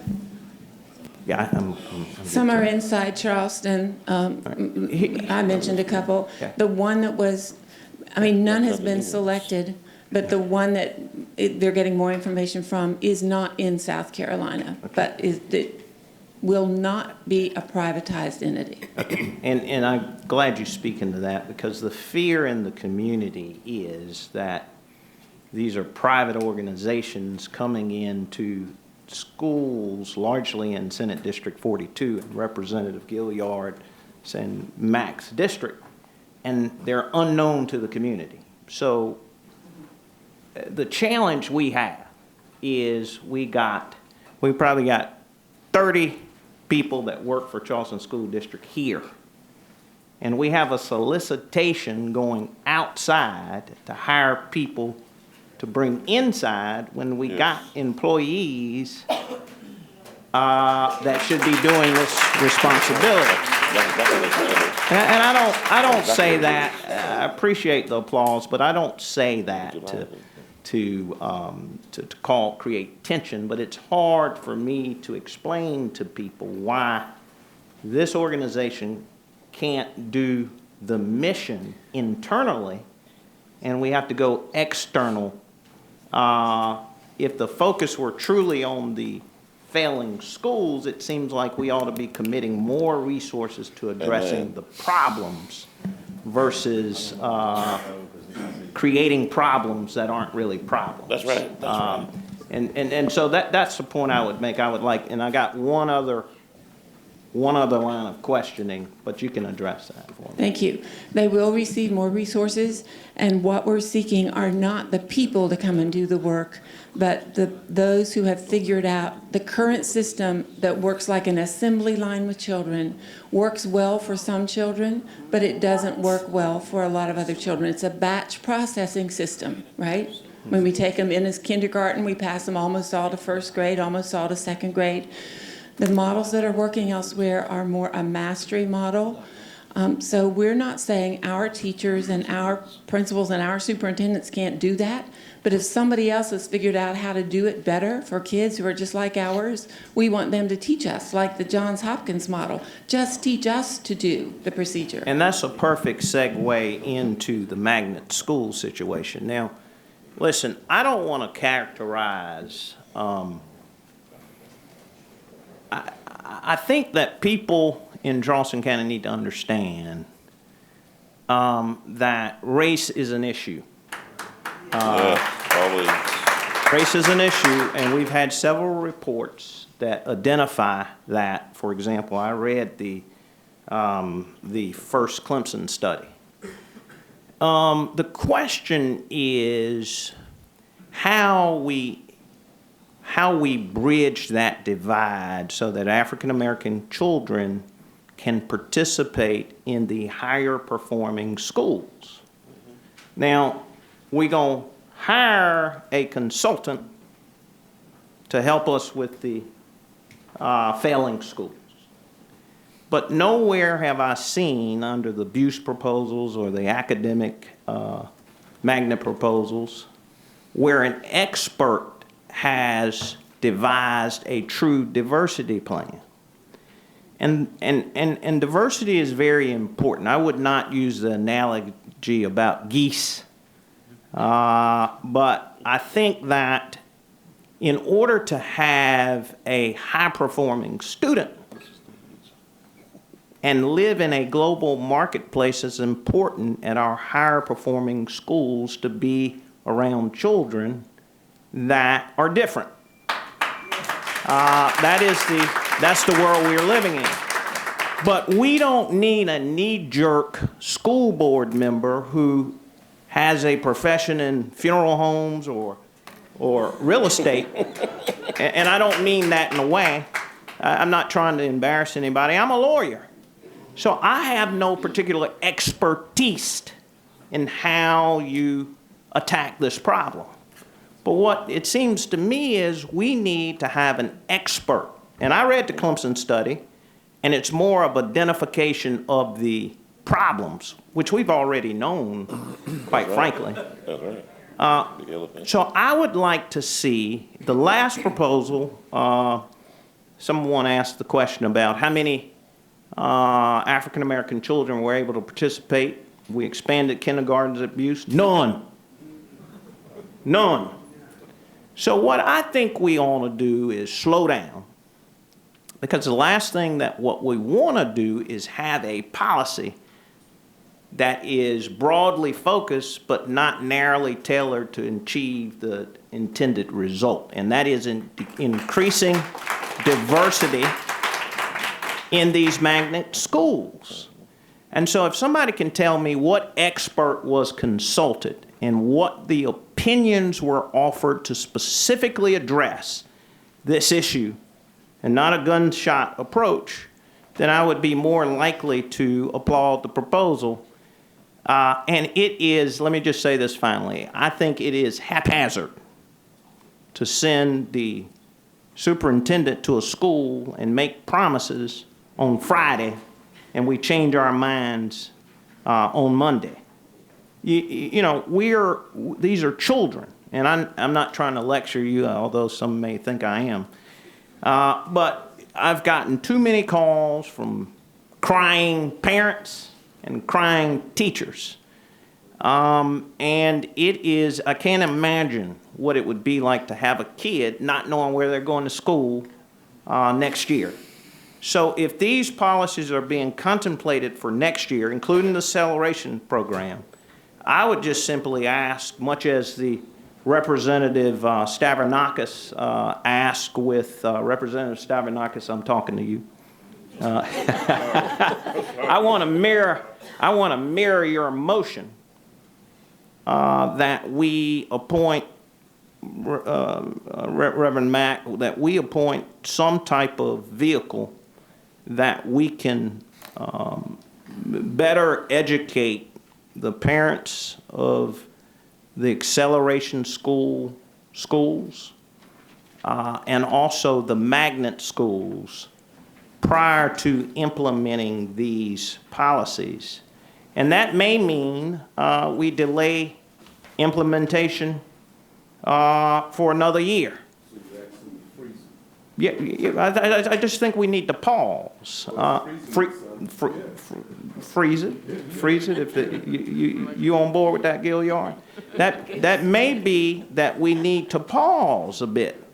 Yeah, I'm Some are inside Charleston. I mentioned a couple. Okay. The one that was, none has been selected, but the one that they're getting more information from is not in South Carolina, but it will not be a privatized entity. And I'm glad you speak into that, because the fear in the community is that these are private organizations coming into schools, largely in Senate District 42 and Representative Gilliard's and Mack's district, and they're unknown to the community. So the challenge we have is we probably got 30 people that work for Charleston School District here, and we have a solicitation going outside to hire people to bring inside when we got employees that should be doing this responsibility. And I don't say that. I appreciate the applause, but I don't say that to create tension. But it's hard for me to explain to people why this organization can't do the mission internally, and we have to go external. If the focus were truly on the failing schools, it seems like we ought to be committing more resources to addressing the problems versus creating problems that aren't really problems. That's right. That's right. And so that's the point I would make. I would like, and I got one other one other line of questioning, but you can address that for me. Thank you. They will receive more resources, and what we're seeking are not the people to come and do the work, but those who have figured out the current system that works like an assembly line with children, works well for some children, but it doesn't work well for a lot of other children. It's a batch processing system, right? When we take them in as kindergarten, we pass them almost all to first grade, almost all to second grade. The models that are working elsewhere are more a mastery model. So we're not saying our teachers and our principals and our superintendents can't do that, but if somebody else has figured out how to do it better for kids who are just like ours, we want them to teach us, like the Johns Hopkins model. Just teach us to do the procedure. And that's a perfect segue into the magnet school situation. Now, listen, I don't want to characterize, I think that people in Charleston County need to understand that race is an issue. Always. Race is an issue, and we've had several reports that identify that. For example, I read the first Clemson study. The question is how we bridge that divide so that African American children can participate in the higher performing schools. Now, we're going to hire a consultant to help us with the failing schools. But nowhere have I seen under the Buse proposals or the academic magnet proposals where an expert has devised a true diversity plan. And diversity is very important. I would not use the analogy about geese, but I think that in order to have a high-performing student and live in a global marketplace, it's important at our higher-performing schools to be around children that are different. That's the world we're living in. But we don't need a knee-jerk school board member who has a profession in funeral homes or real estate. And I don't mean that in a way. I'm not trying to embarrass anybody. I'm a lawyer. So I have no particular expertise in how you attack this problem. But what it seems to me is we need to have an expert. And I read the Clemson study, and it's more of identification of the problems, which we've already known, quite frankly. That's right. So I would like to see the last proposal. Someone asked the question about how many African American children were able to participate. We expanded kindergartens at Buse. None. So what I think we ought to do is slow down, because the last thing that what we want to do is have a policy that is broadly focused but not narrowly tailored to achieve the intended result, and that is increasing diversity in these magnet schools. And so if somebody can tell me what expert was consulted and what the opinions were offered to specifically address this issue and not a gunshot approach, then I would be more likely to applaud the proposal. And it is, let me just say this finally, I think it is haphazard to send the superintendent to a school and make promises on Friday and we change our minds on Monday. You know, these are children, and I'm not trying to lecture you, although some may think I am. But I've gotten too many calls from crying parents and crying teachers. And it is, I can't imagine what it would be like to have a kid not knowing where they're going to school next year. So if these policies are being contemplated for next year, including the acceleration program, I would just simply ask, much as the Representative Stavronakis asked with Representative Stavronakis, I'm talking to you, I want to mirror your motion that we appoint Reverend Mack, that we appoint some type of vehicle that we can better educate the parents of the acceleration schools and also the magnet schools prior to implementing these policies. And that may mean we delay implementation for another year. Yeah, I just think we need to pause. Freeze it. If you on board with that, Gilliard? That may be that we need to pause a bit,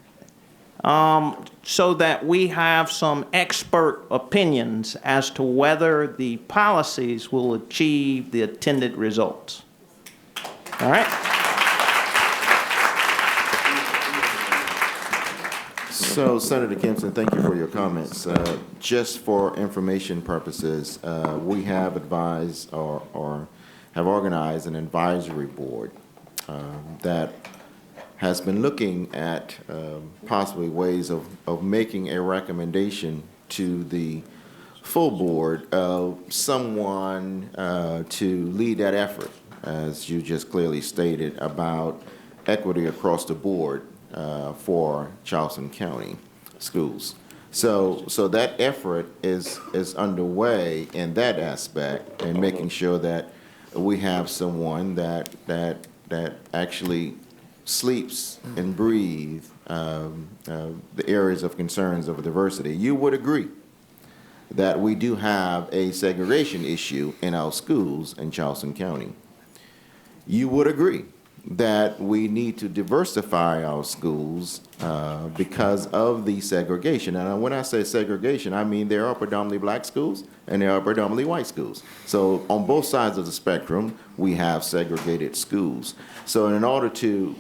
so that we have some expert opinions as to whether the policies will achieve the intended results. All right? So, Senator Kempson, thank you for your comments. Just for information purposes, we have advised or have organized an advisory board that has been looking at possibly ways of making a recommendation to the full board of someone to lead that effort, as you just clearly stated, about equity across the board for Charleston County schools. So that effort is underway in that aspect, and making sure that we have someone that actually sleeps and breathes the areas of concerns of diversity. You would agree that we do have a segregation issue in our schools in Charleston County. You would agree that we need to diversify our schools because of the segregation. And when I say segregation, I mean there are predominantly black schools and there are predominantly white schools. So on both sides of the spectrum, we have segregated schools. So in order to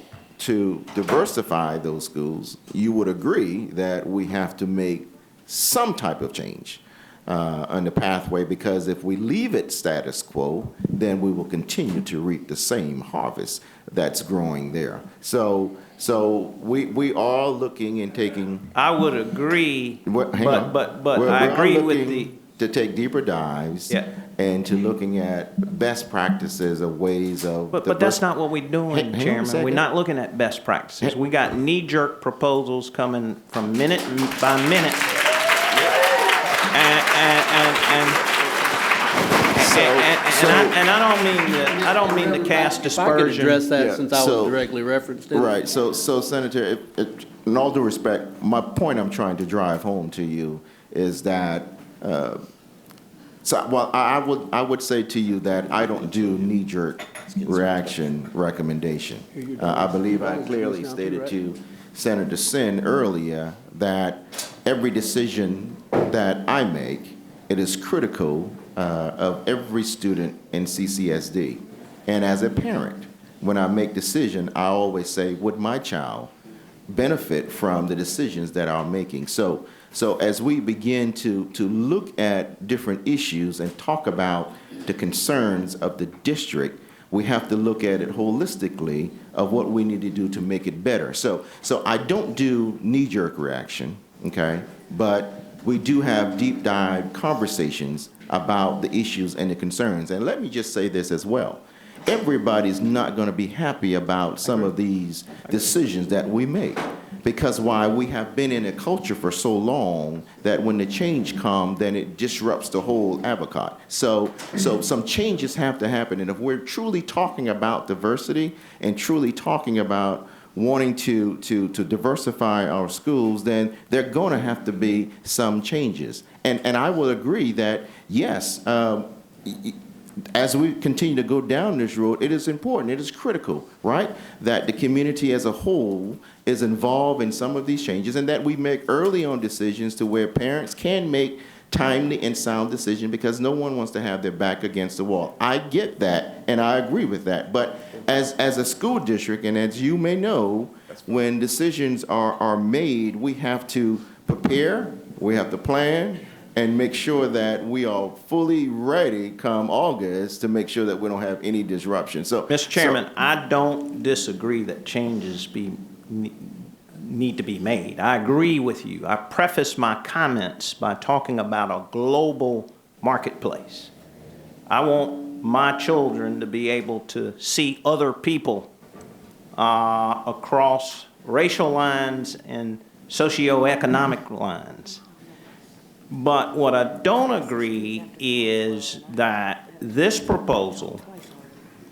diversify those schools, you would agree that we have to make some type of change on the pathway, because if we leave it status quo, then we will continue to reap the same harvest that's growing there. So we are looking and taking. I would agree, but We're I agree with looking to take deeper dives and to looking at best practices of ways of. But that's not what we're doing, Chairman. We're not looking at best practices. We got knee-jerk proposals coming from minute by minute. And I don't mean to cast dispersion. If I could address that, since I was directly referenced in it. Right. So Senator, in all due respect, my point I'm trying to drive home to you is that. I would say to you that I don't do knee-jerk reaction recommendation. I believe I clearly stated to Senator Sin earlier that every decision that I make, it is critical of every student in CCSD. And as a parent, when I make decision, I always say, would my child benefit from the decisions that I'm making? So as we begin to look at different issues and talk about the concerns of the district, we have to look at it holistically of what we need to do to make it better. So I don't do knee-jerk reaction, okay? But we do have deep dive conversations about the issues and the concerns. And let me just say this as well. Everybody's not going to be happy about some of these decisions that we make. Because why? We have been in a culture for so long that when the change comes, then it disrupts the whole avocado. So some changes have to happen. And if we're truly talking about diversity and truly talking about wanting to diversify our schools, then there are going to have to be some changes. And I will agree that, yes, as we continue to go down this road, it is important, it is critical, right, that the community as a whole is involved in some of these changes, and that we make early on decisions to where parents can make timely and sound decisions, because no one wants to have their back against the wall. I get that, and I agree with that. But as a school district, and as you may know, when decisions are made, we have to prepare, we have to plan, and make sure that we are fully ready come August to make sure that we don't have any disruption. So, Mr. Chairman, I don't disagree that changes need to be made. I agree with you. I preface my comments by talking about a global marketplace. I want my children to be able to see other people across racial lines and socioeconomic lines. But what I don't agree is that this proposal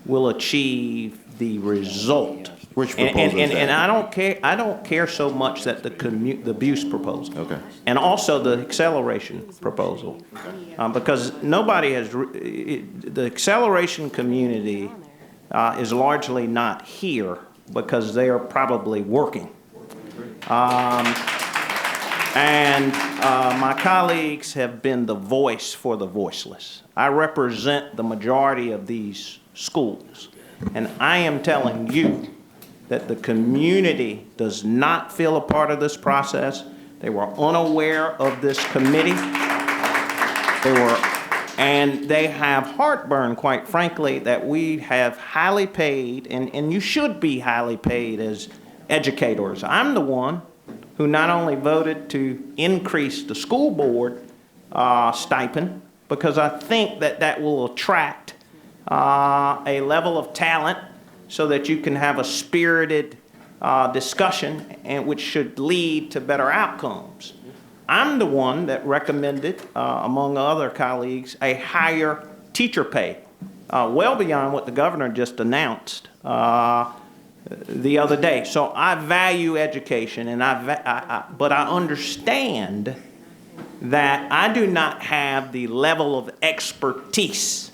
will achieve the result. Which proposal is that? And I don't care so much that the abuse proposal. Okay. And also the acceleration proposal. Because nobody has, the acceleration community is largely not here because they are probably working. And my colleagues have been the voice for the voiceless. I represent the majority of these schools. And I am telling you that the community does not feel a part of this process. They were unaware of this committee. And they have heartburn, quite frankly, that we have highly paid, and you should be highly paid as educators. I'm the one who not only voted to increase the school board stipend, because I think that that will attract a level of talent so that you can have a spirited discussion, and which should lead to better outcomes. I'm the one that recommended, among other colleagues, a higher teacher pay, well beyond what the governor just announced the other day. So I value education, and but I understand that I do not have the level of expertise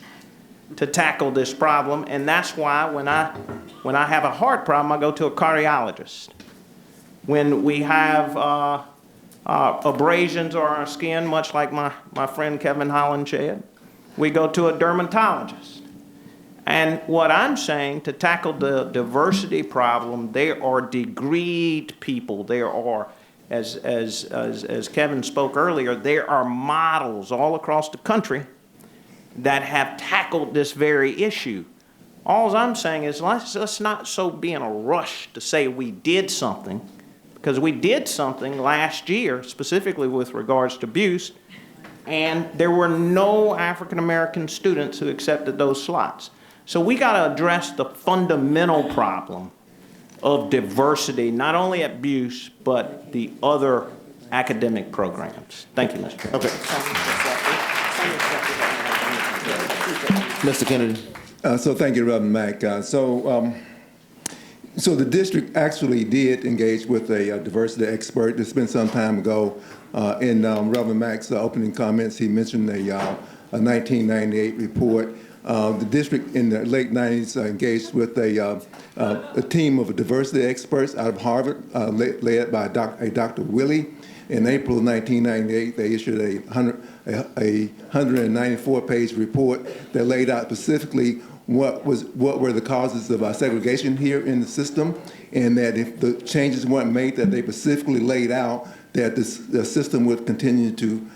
to tackle this problem, and that's why when I have a heart problem, I go to a cardiologist. When we have abrasions on our skin, much like my friend Kevin Holland said, we go to a dermatologist. And what I'm saying, to tackle the diversity problem, there are degreed people. There are, as Kevin spoke earlier, there are models all across the country that have tackled this very issue. All I'm saying is let's not so be in a rush to say we did something, because we did something last year, specifically with regards to abuse, and there were no African American students who accepted those slots. So we got to address the fundamental problem of diversity, not only at Buse, but the other academic programs. Thank you, Mr. Chairman. Mr. Kennedy. So thank you, Reverend Mack. So the district actually did engage with a diversity expert. It's been some time ago. In Reverend Mack's opening comments, he mentioned a 1998 report. The district in the late 90s engaged with a team of diversity experts out of Harvard, led by Dr. Willie. In April of 1998, they issued a 194-page report that laid out specifically what were the causes of segregation here in the system, and that if the changes weren't made, that they specifically laid out that the system would continue to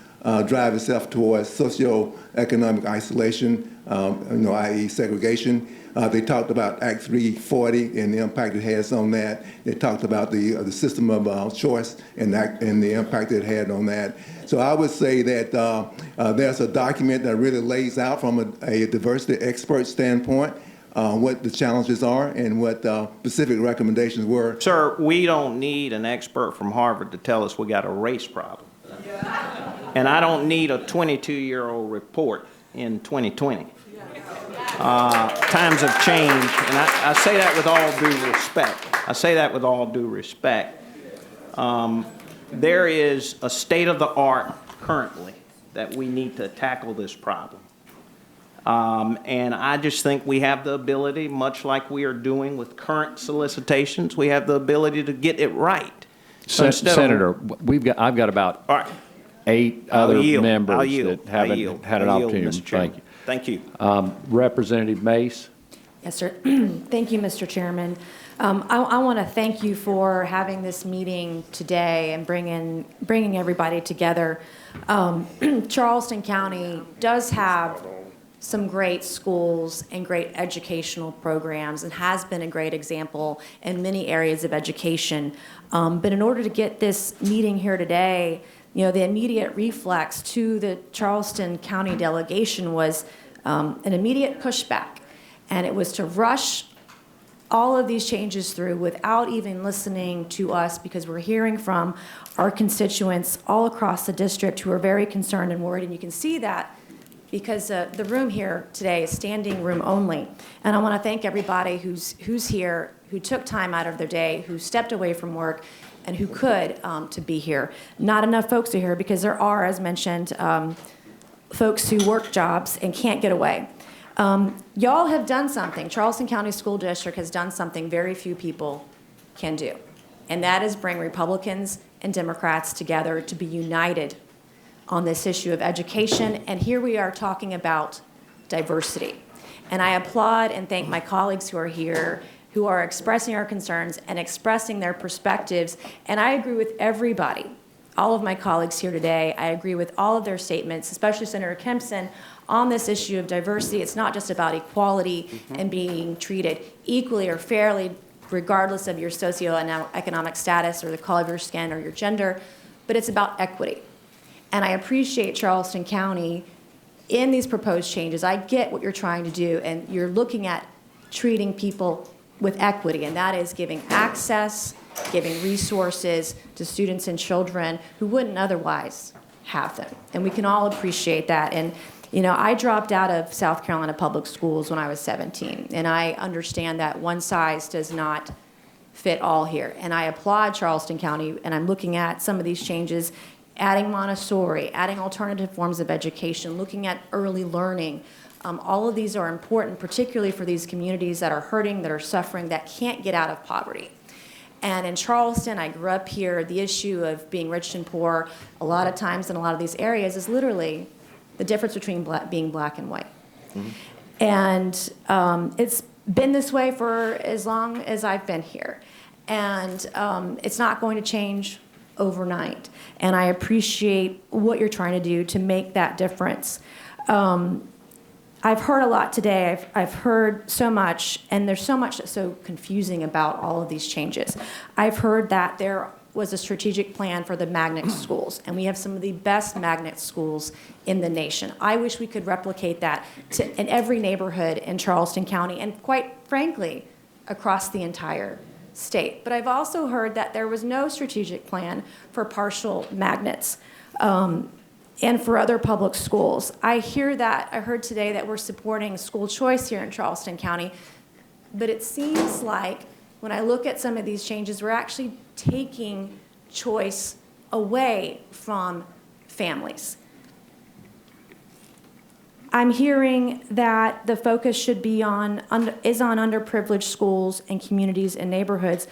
drive itself towards socioeconomic isolation, i.e. segregation. They talked about Act 340 and the impact it has on that. They talked about the system of choice and the impact it had on that. So I would say that there's a document that really lays out from a diversity expert standpoint what the challenges are and what specific recommendations were. Sir, we don't need an expert from Harvard to tell us we got a race problem. And I don't need a 22-year-old report in 2020. Times have changed, and I say that with all due respect. I say that with all due respect. There is a state of the art currently that we need to tackle this problem. And I just think we have the ability, much like we are doing with current solicitations, we have the ability to get it right. So Senator, I've got about 8 other members that haven't had an opportunity. Thank you. Thank you. Representative Mace. Yes, sir. Thank you, Mr. Chairman. I want to thank you for having this meeting today and bringing everybody together. Charleston County does have some great schools and great educational programs and has been a great example in many areas of education. But in order to get this meeting here today, you know, the immediate reflex to the Charleston County delegation was an immediate pushback. And it was to rush all of these changes through without even listening to us, because we're hearing from our constituents all across the district who are very concerned and worried. And you can see that because the room here today is standing room only. And I want to thank everybody who's here, who took time out of their day, who stepped away from work, and who could to be here. Not enough folks are here because there are, as mentioned, folks who work jobs and can't get away. Y'all have done something. Charleston County School District has done something very few people can do, and that is bring Republicans and Democrats together to be united on this issue of education. And here we are talking about diversity. And I applaud and thank my colleagues who are here, who are expressing our concerns and expressing their perspectives. And I agree with everybody, all of my colleagues here today. I agree with all of their statements, especially Senator Kempson, on this issue of diversity. It's not just about equality and being treated equally or fairly, regardless of your socioeconomic status or the color of your skin or your gender, but it's about equity. And I appreciate Charleston County in these proposed changes. I get what you're trying to do, and you're looking at treating people with equity, and that is giving access, giving resources to students and children who wouldn't otherwise have them. And we can all appreciate that. And you know, I dropped out of South Carolina public schools when I was 17, and I understand that one size does not fit all here. And I applaud Charleston County, and I'm looking at some of these changes, adding Montessori, adding alternative forms of education, looking at early learning. All of these are important, particularly for these communities that are hurting, that are suffering, that can't get out of poverty. And in Charleston, I grew up here, the issue of being rich and poor, a lot of times in a lot of these areas, is literally the difference between being black and white. Mm-hmm. And it's been this way for as long as I've been here. And it's not going to change overnight. And I appreciate what you're trying to do to make that difference. I've heard a lot today. I've heard so much, and there's so much that's so confusing about all of these changes. I've heard that there was a strategic plan for the magnet schools, and we have some of the best magnet schools in the nation. I wish we could replicate that in every neighborhood in Charleston County, and quite frankly, across the entire state. But I've also heard that there was no strategic plan for partial magnets and for other public schools. I heard today that we're supporting school choice here in Charleston County, but it seems like when I look at some of these changes, we're actually taking choice away from families. I'm hearing that the focus should be on underprivileged schools and communities and neighborhoods,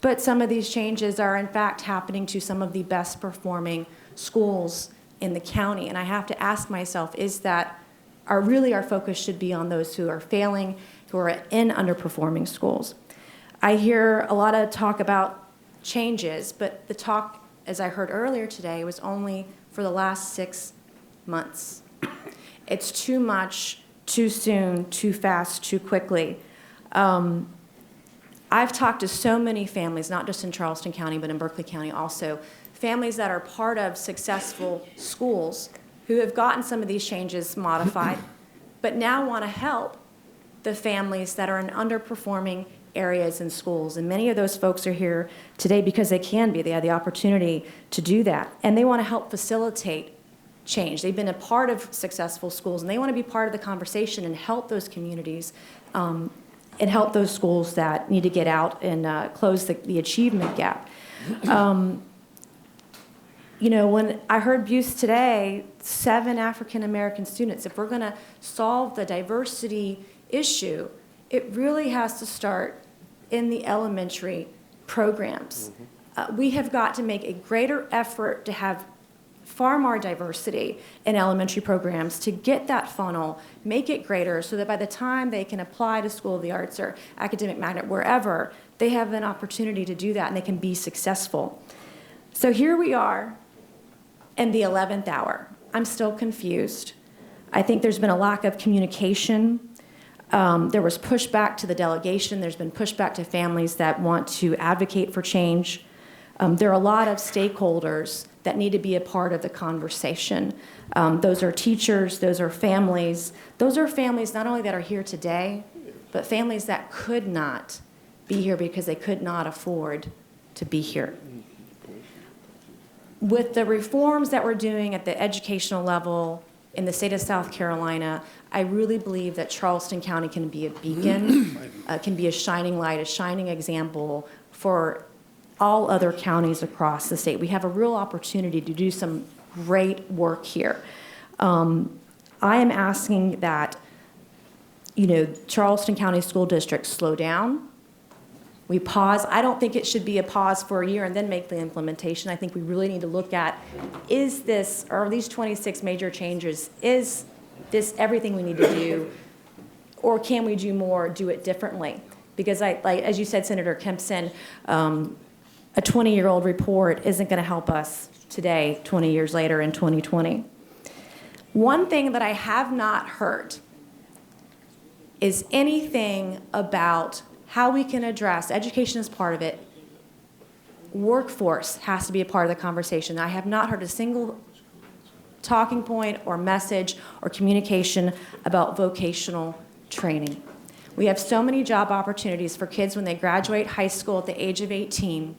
but some of these changes are in fact happening to some of the best performing schools in the county. And I have to ask myself, is that our focus should be on those who are failing, who are in underperforming schools? I hear a lot of talk about changes, but the talk, as I heard earlier today, was only for the last 6 months. It's too much, too soon, too fast, too quickly. I've talked to so many families, not just in Charleston County, but in Berkeley County also, families that are part of successful schools who have gotten some of these changes modified, but now want to help the families that are in underperforming areas and schools. And many of those folks are here today because they can be. They have the opportunity to do that. And they want to help facilitate change. They've been a part of successful schools, and they want to be part of the conversation and help those communities and help those schools that need to get out and close the achievement gap. You know, when I heard Buse today, 7 African American students, if we're going to solve the diversity issue, it really has to start in the elementary programs. We have got to make a greater effort to have far more diversity in elementary programs to get that funnel, make it greater so that by the time they can apply to School of the Arts or Academic Magnet, wherever, they have an opportunity to do that and they can be successful. So here we are in the 11th hour. I'm still confused. I think there's been a lack of communication. There was pushback to the delegation. There's been pushback to families that want to advocate for change. There are a lot of stakeholders that need to be a part of the conversation. Those are teachers, those are families. Those are families not only that are here today, but families that could not be here because they could not afford to be here. With the reforms that we're doing at the educational level in the state of South Carolina, I really believe that Charleston County can be a beacon, can be a shining light, a shining example for all other counties across the state. We have a real opportunity to do some great work here. I am asking that, Charleston County School District slow down. We pause. I don't think it should be a pause for a year and then make the implementation. I think we really need to look at, are these 26 major changes, is this everything we need to do, or can we do more, do it differently? Because as you said, Senator Kempson, a 20-year-old report isn't going to help us today, 20 years later in 2020. One thing that I have not heard is anything about how we can address, education is part of it, workforce has to be a part of the conversation. I have not heard a single talking point or message or communication about vocational training. We have so many job opportunities for kids when they graduate high school at the age of 18.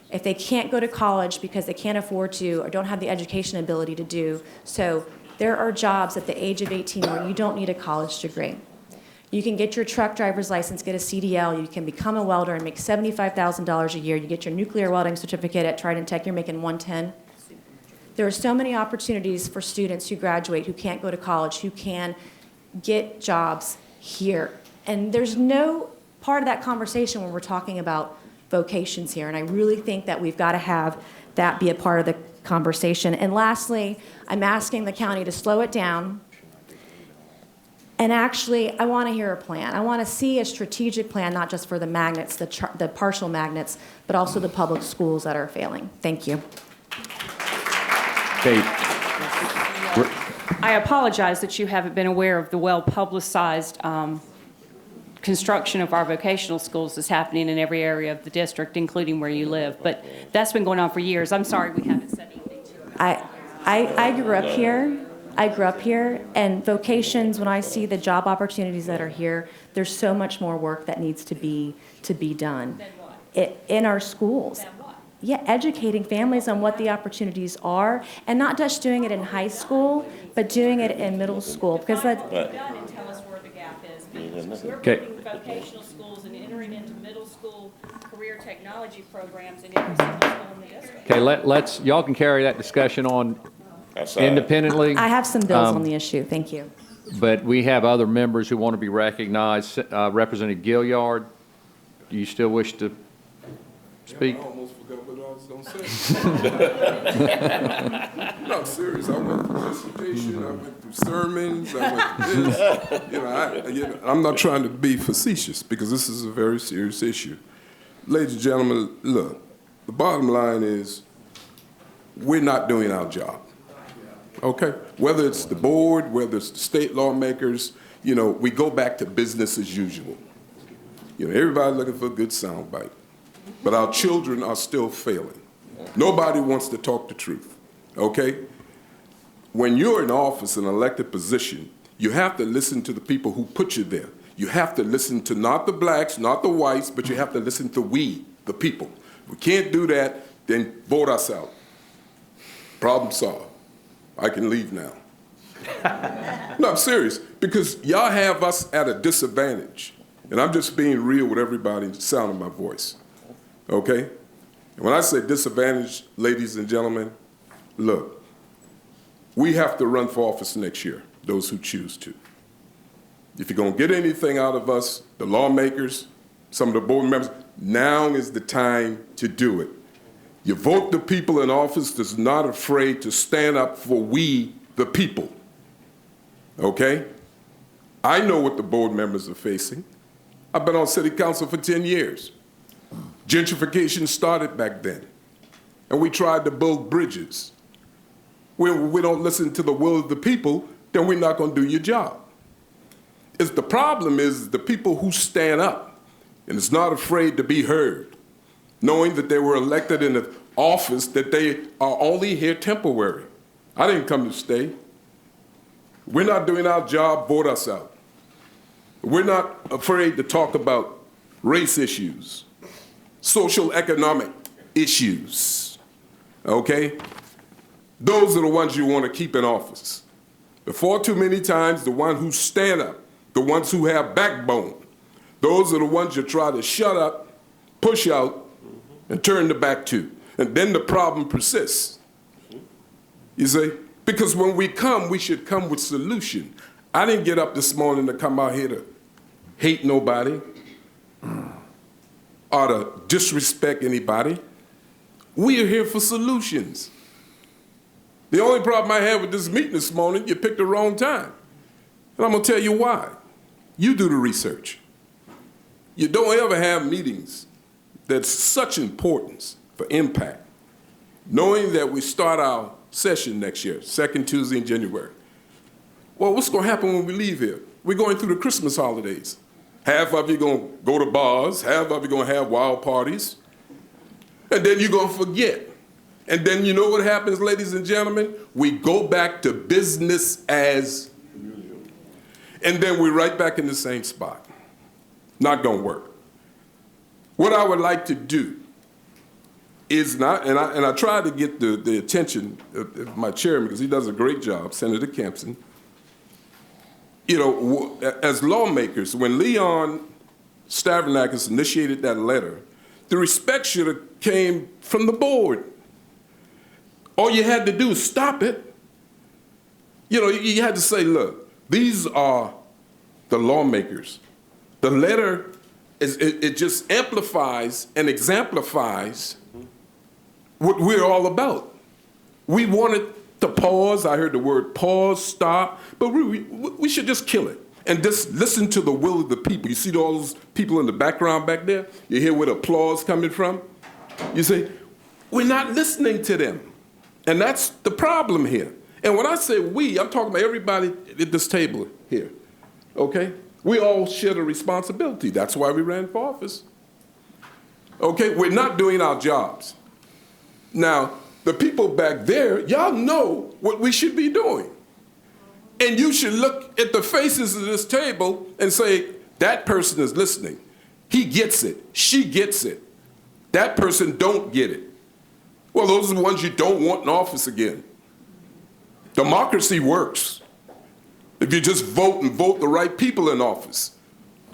If they can't go to college because they can't afford to or don't have the education ability to do so, there are jobs at the age of 18 where you don't need a college degree. You can get your truck driver's license, get a CDL, you can become a welder and make $75,000 a year. You get your nuclear welding certificate at Trident Tech, you're making $110,000. There are so many opportunities for students who graduate, who can't go to college, who can get jobs here. And there's no part of that conversation when we're talking about vocations here. And I really think that we've got to have that be a part of the conversation. And lastly, I'm asking the county to slow it down. And actually, I want to hear a plan. I want to see a strategic plan, not just for the magnets, the partial magnets, but also the public schools that are failing. Thank you. Okay. I apologize that you haven't been aware of the well-publicized construction of our vocational schools that's happening in every area of the district, including where you live. But that's been going on for years. I'm sorry we haven't said anything to it. I grew up here. I grew up here, and vocations, when I see the job opportunities that are here, there's so much more work that needs to be done. Then what? In our schools. Then what? Yeah, educating families on what the opportunities are, and not just doing it in high school, but doing it in middle school. Because Define what you've done and tell us where the gap is. Because we're Okay. putting vocational schools and entering into middle school career technology programs in every single school in the district. Okay, y'all can carry that discussion on independently. I have some bills on the issue. Thank you. But we have other members who want to be recognized. Representative Gilliard, do you still wish to speak? I almost forgot what I was going to say. No, serious. I went through dissertation, I went through sermons, I went through this. I'm not trying to be facetious because this is a very serious issue. Ladies and gentlemen, look, the bottom line is we're not doing our job. Okay? Whether it's the board, whether it's the state lawmakers, we go back to business as usual. Everybody's looking for a good soundbite. But our children are still failing. Nobody wants to talk the truth. Okay? When you're in office, an elected position, you have to listen to the people who put you there. You have to listen to not the blacks, not the whites, but you have to listen to we, the people. If we can't do that, then vote us out. Problem solved. I can leave now. No, I'm serious, because y'all have us at a disadvantage. And I'm just being real with everybody, the sound of my voice. Okay? And when I say disadvantage, ladies and gentlemen, look, we have to run for office next year, those who choose to. If you're going to get anything out of us, the lawmakers, some of the board members, now is the time to do it. You vote the people in office that's not afraid to stand up for we, the people. Okay? I know what the board members are facing. I've been on city council for 10 years. Gentrification started back then, and we tried to build bridges. We don't listen to the will of the people, then we're not going to do your job. The problem is the people who stand up and is not afraid to be heard, knowing that they were elected in an office that they are only here temporary. I didn't come to stay. We're not doing our job, vote us out. We're not afraid to talk about race issues, social economic issues, okay? Those are the ones you want to keep in office. Before too many times, the ones who stand up, the ones who have backbone, those are the ones you try to shut up, push out, and turn the back to. And then the problem persists. You see? Because when we come, we should come with solution. I didn't get up this morning to come out here to hate nobody or to disrespect anybody. We are here for solutions. The only problem I had with this meeting this morning, you picked the wrong time. And I'm going to tell you why. You do the research. You don't ever have meetings that's such importance for impact, knowing that we start our session next year, second Tuesday in January. Well, what's going to happen when we leave here? We're going through the Christmas holidays. Half of you are going to go to bars, half of you are going to have wild parties, and then you're going to forget. And then you know what happens, ladies and gentlemen? We go back to business as usual. And then we're right back in the same spot. Not going to work. What I would like to do is not, and I try to get the attention of my chairman, because he does a great job, Senator Kempson. You know, as lawmakers, when Leon Stavronakis initiated that letter, the respect should have came from the board. All you had to do is stop it. You know, you had to say, look, these are the lawmakers. The letter, it just amplifies and exemplifies what we're all about. We wanted to pause. I heard the word pause, stop, but we should just kill it and just listen to the will of the people. You see all those people in the background back there? You hear where the applause coming from? You say, we're not listening to them. And that's the problem here. And when I say we, I'm talking about everybody at this table here, okay? We all share the responsibility. That's why we ran for office. Okay, we're not doing our jobs. Now, the people back there, y'all know what we should be doing. And you should look at the faces of this table and say, that person is listening. He gets it. She gets it. That person don't get it. Well, those are the ones you don't want in office again. Democracy works if you just vote and vote the right people in office.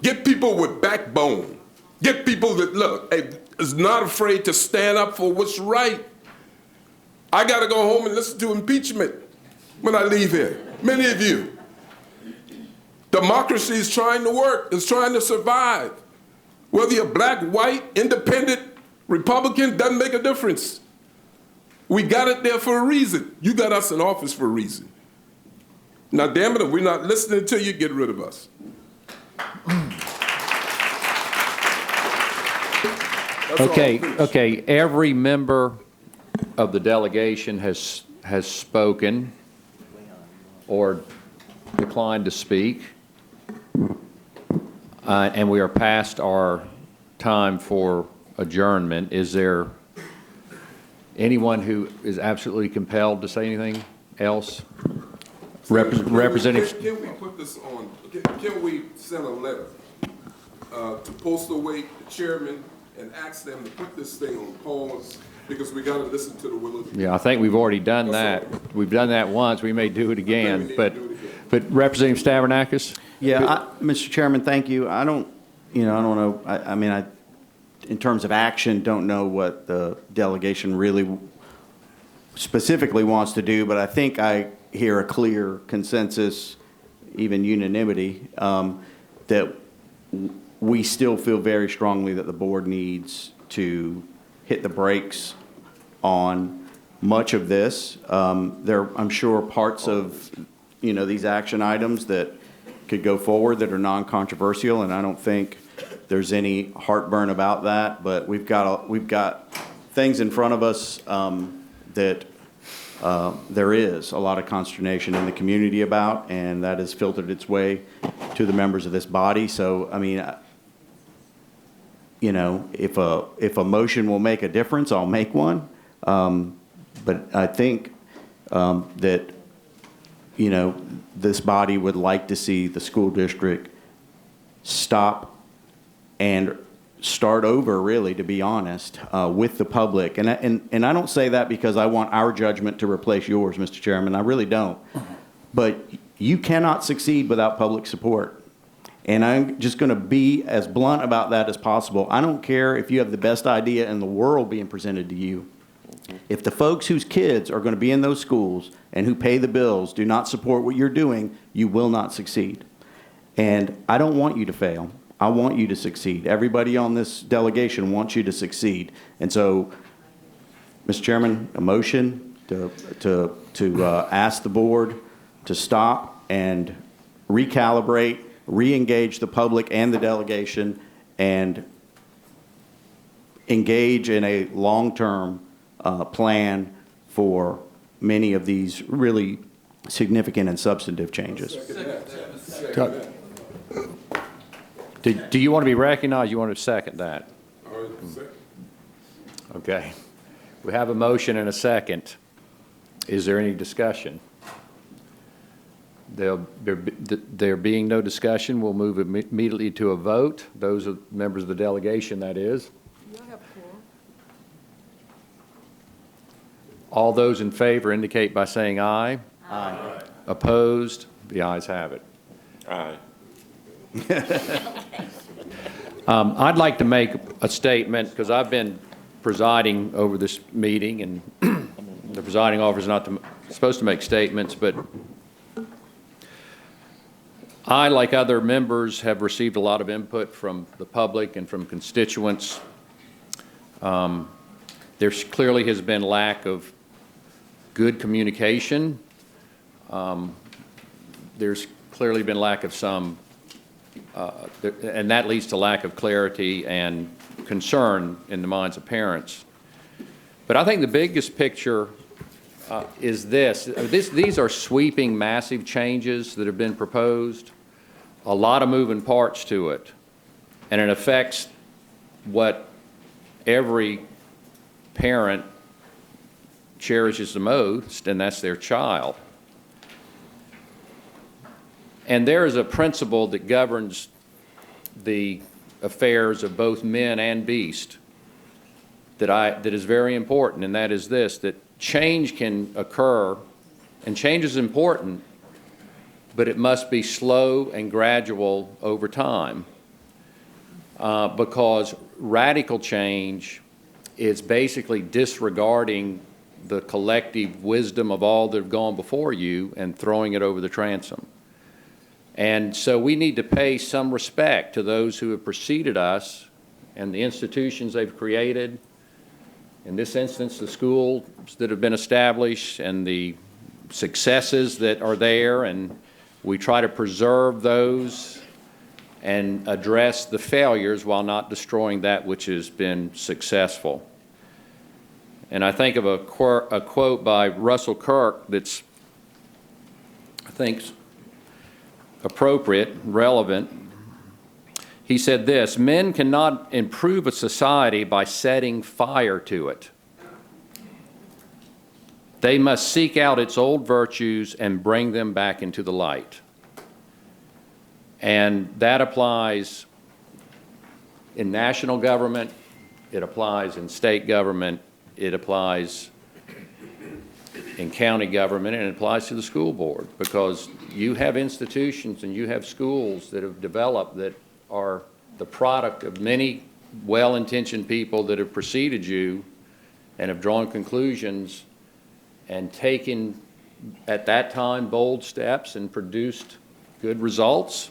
Get people with backbone. Get people that, look, is not afraid to stand up for what's right. I got to go home and listen to impeachment when I leave here. Many of you. Democracy is trying to work. It's trying to survive. Whether you're black, white, independent, Republican, doesn't make a difference. We got it there for a reason. You got us in office for a reason. Now, damn it, if we're not listening to you, get rid of us. Okay, every member of the delegation has spoken or declined to speak. And we are past our time for adjournment. Is there anyone who is absolutely compelled to say anything else? Representative. Can we put this on? Can we send a letter to Postal Weight, the chairman, and ask them to put this thing on pause because we got to listen to the will of the people? Yeah, I think we've already done that. We've done that once. We may do it again. But Representative Stavronakis? Yeah, Mr. Chairman, thank you. I don't know. I mean, in terms of action, don't know what the delegation really specifically wants to do, but I think I hear a clear consensus, even unanimity, that we still feel very strongly that the board needs to hit the brakes on much of this. I'm sure parts of, these action items that could go forward that are non-controversial, and I don't think there's any heartburn about that, but we've got things in front of us that there is a lot of consternation in the community about, and that has filtered its way to the members of this body. So, I mean, you know, if a motion will make a difference, I'll make one. But I think that, you know, this body would like to see the school district stop and start over, really, to be honest, with the public. And I don't say that because I want our judgment to replace yours, Mr. Chairman. I really don't. But you cannot succeed without public support. And I'm just going to be as blunt about that as possible. I don't care if you have the best idea in the world being presented to you. If the folks whose kids are going to be in those schools and who pay the bills do not support what you're doing, you will not succeed. And I don't want you to fail. I want you to succeed. Everybody on this delegation wants you to succeed. And so, Mr. Chairman, a motion to ask the board to stop and recalibrate, re-engage the public and the delegation, and engage in a long-term plan for many of these really significant and substantive changes. Do you want to be recognized? You want to second that? Okay. We have a motion and a second. Is there any discussion? There being no discussion, we'll move immediately to a vote. Those are members of the delegation, that is. All those in favor indicate by saying aye. Aye. Opposed? The ayes have it. Aye. I'd like to make a statement, because I've been presiding over this meeting, and the presiding officer is not supposed to make statements, but I, like other members, have received a lot of input from the public and from constituents. There clearly has been lack of good communication. There's clearly been lack of some, and that leads to lack of clarity and concern in the minds of parents. But I think the biggest picture is this. These are sweeping, massive changes that have been proposed, a lot of moving parts to it, and it affects what every parent cherishes the most, and that's their child. And there is a principle that governs the affairs of both men and beast that is very important, and that is this, that change can occur, and change is important, but it must be slow and gradual over time, because radical change is basically disregarding the collective wisdom of all that have gone before you and throwing it over the transom. And so we need to pay some respect to those who have preceded us and the institutions they've created. In this instance, the schools that have been established and the successes that are there, and we try to preserve those and address the failures while not destroying that which has been successful. And I think of a quote by Russell Kirk that's, I think, appropriate, relevant. He said this: "Men cannot improve a society by setting fire to it. They must seek out its old virtues and bring them back into the light." And that applies in national government, it applies in state government, it applies in county government, and it applies to the school board, because you have institutions and you have schools that have developed that are the product of many well-intentioned people that have preceded you and have drawn conclusions and taken, at that time, bold steps and produced good results.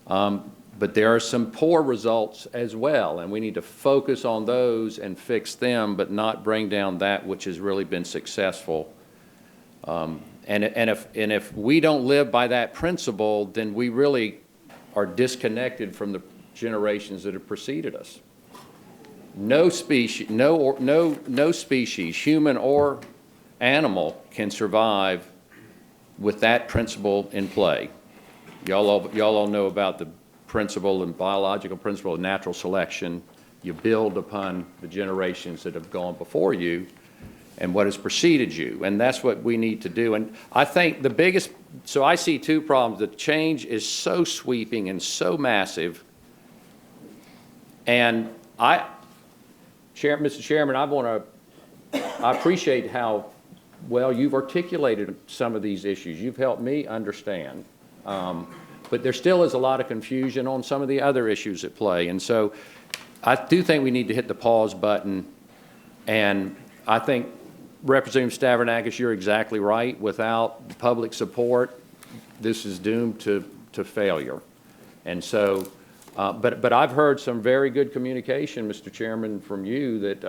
But there are some poor results as well, and we need to focus on those and fix them, but not bring down that which has really been successful. And if we don't live by that principle, then we really are disconnected from the generations that have preceded us. No species, no species, human or animal, can survive with that principle in play. Y'all all know about the principle and biological principle of natural selection. You build upon the generations that have gone before you and what has preceded you, and that's what we need to do. And I think the biggest, so I see two problems. The change is so sweeping and so massive, and Mr. Chairman, I appreciate how well you've articulated some of these issues. You've helped me understand. But there still is a lot of confusion on some of the other issues at play. And so I do think we need to hit the pause button. And I think, Representative Stavronakis, you're exactly right. Without public support, this is doomed to failure. And so, but I've heard some very good communication, Mr. Chairman, from you that,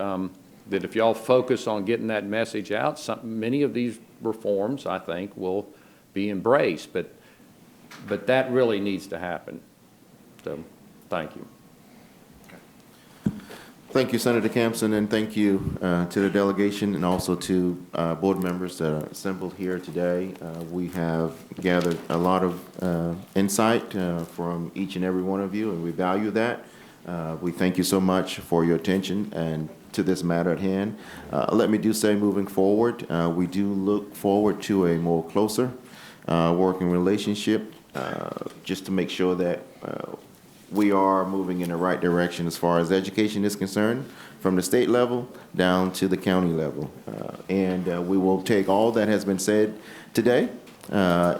that if y'all focus on getting that message out, many of these reforms, I think, will be embraced. But that really needs to happen. So, thank you. Thank you, Senator Campson, and thank you to the delegation and also to board members that are assembled here today. We have gathered a lot of insight from each and every one of you, and we value that. We thank you so much for your attention and to this matter at hand. Let me do say, moving forward, we do look forward to a more closer working relationship, just to make sure that we are moving in the right direction as far as education is concerned, from the state level down to the county level. And we will take all that has been said today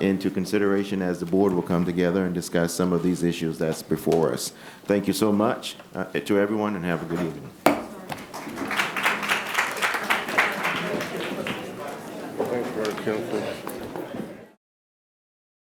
into consideration as the board will come together and discuss some of these issues that's before us. Thank you so much to everyone, and have a good evening. Thanks, Brother Kemp.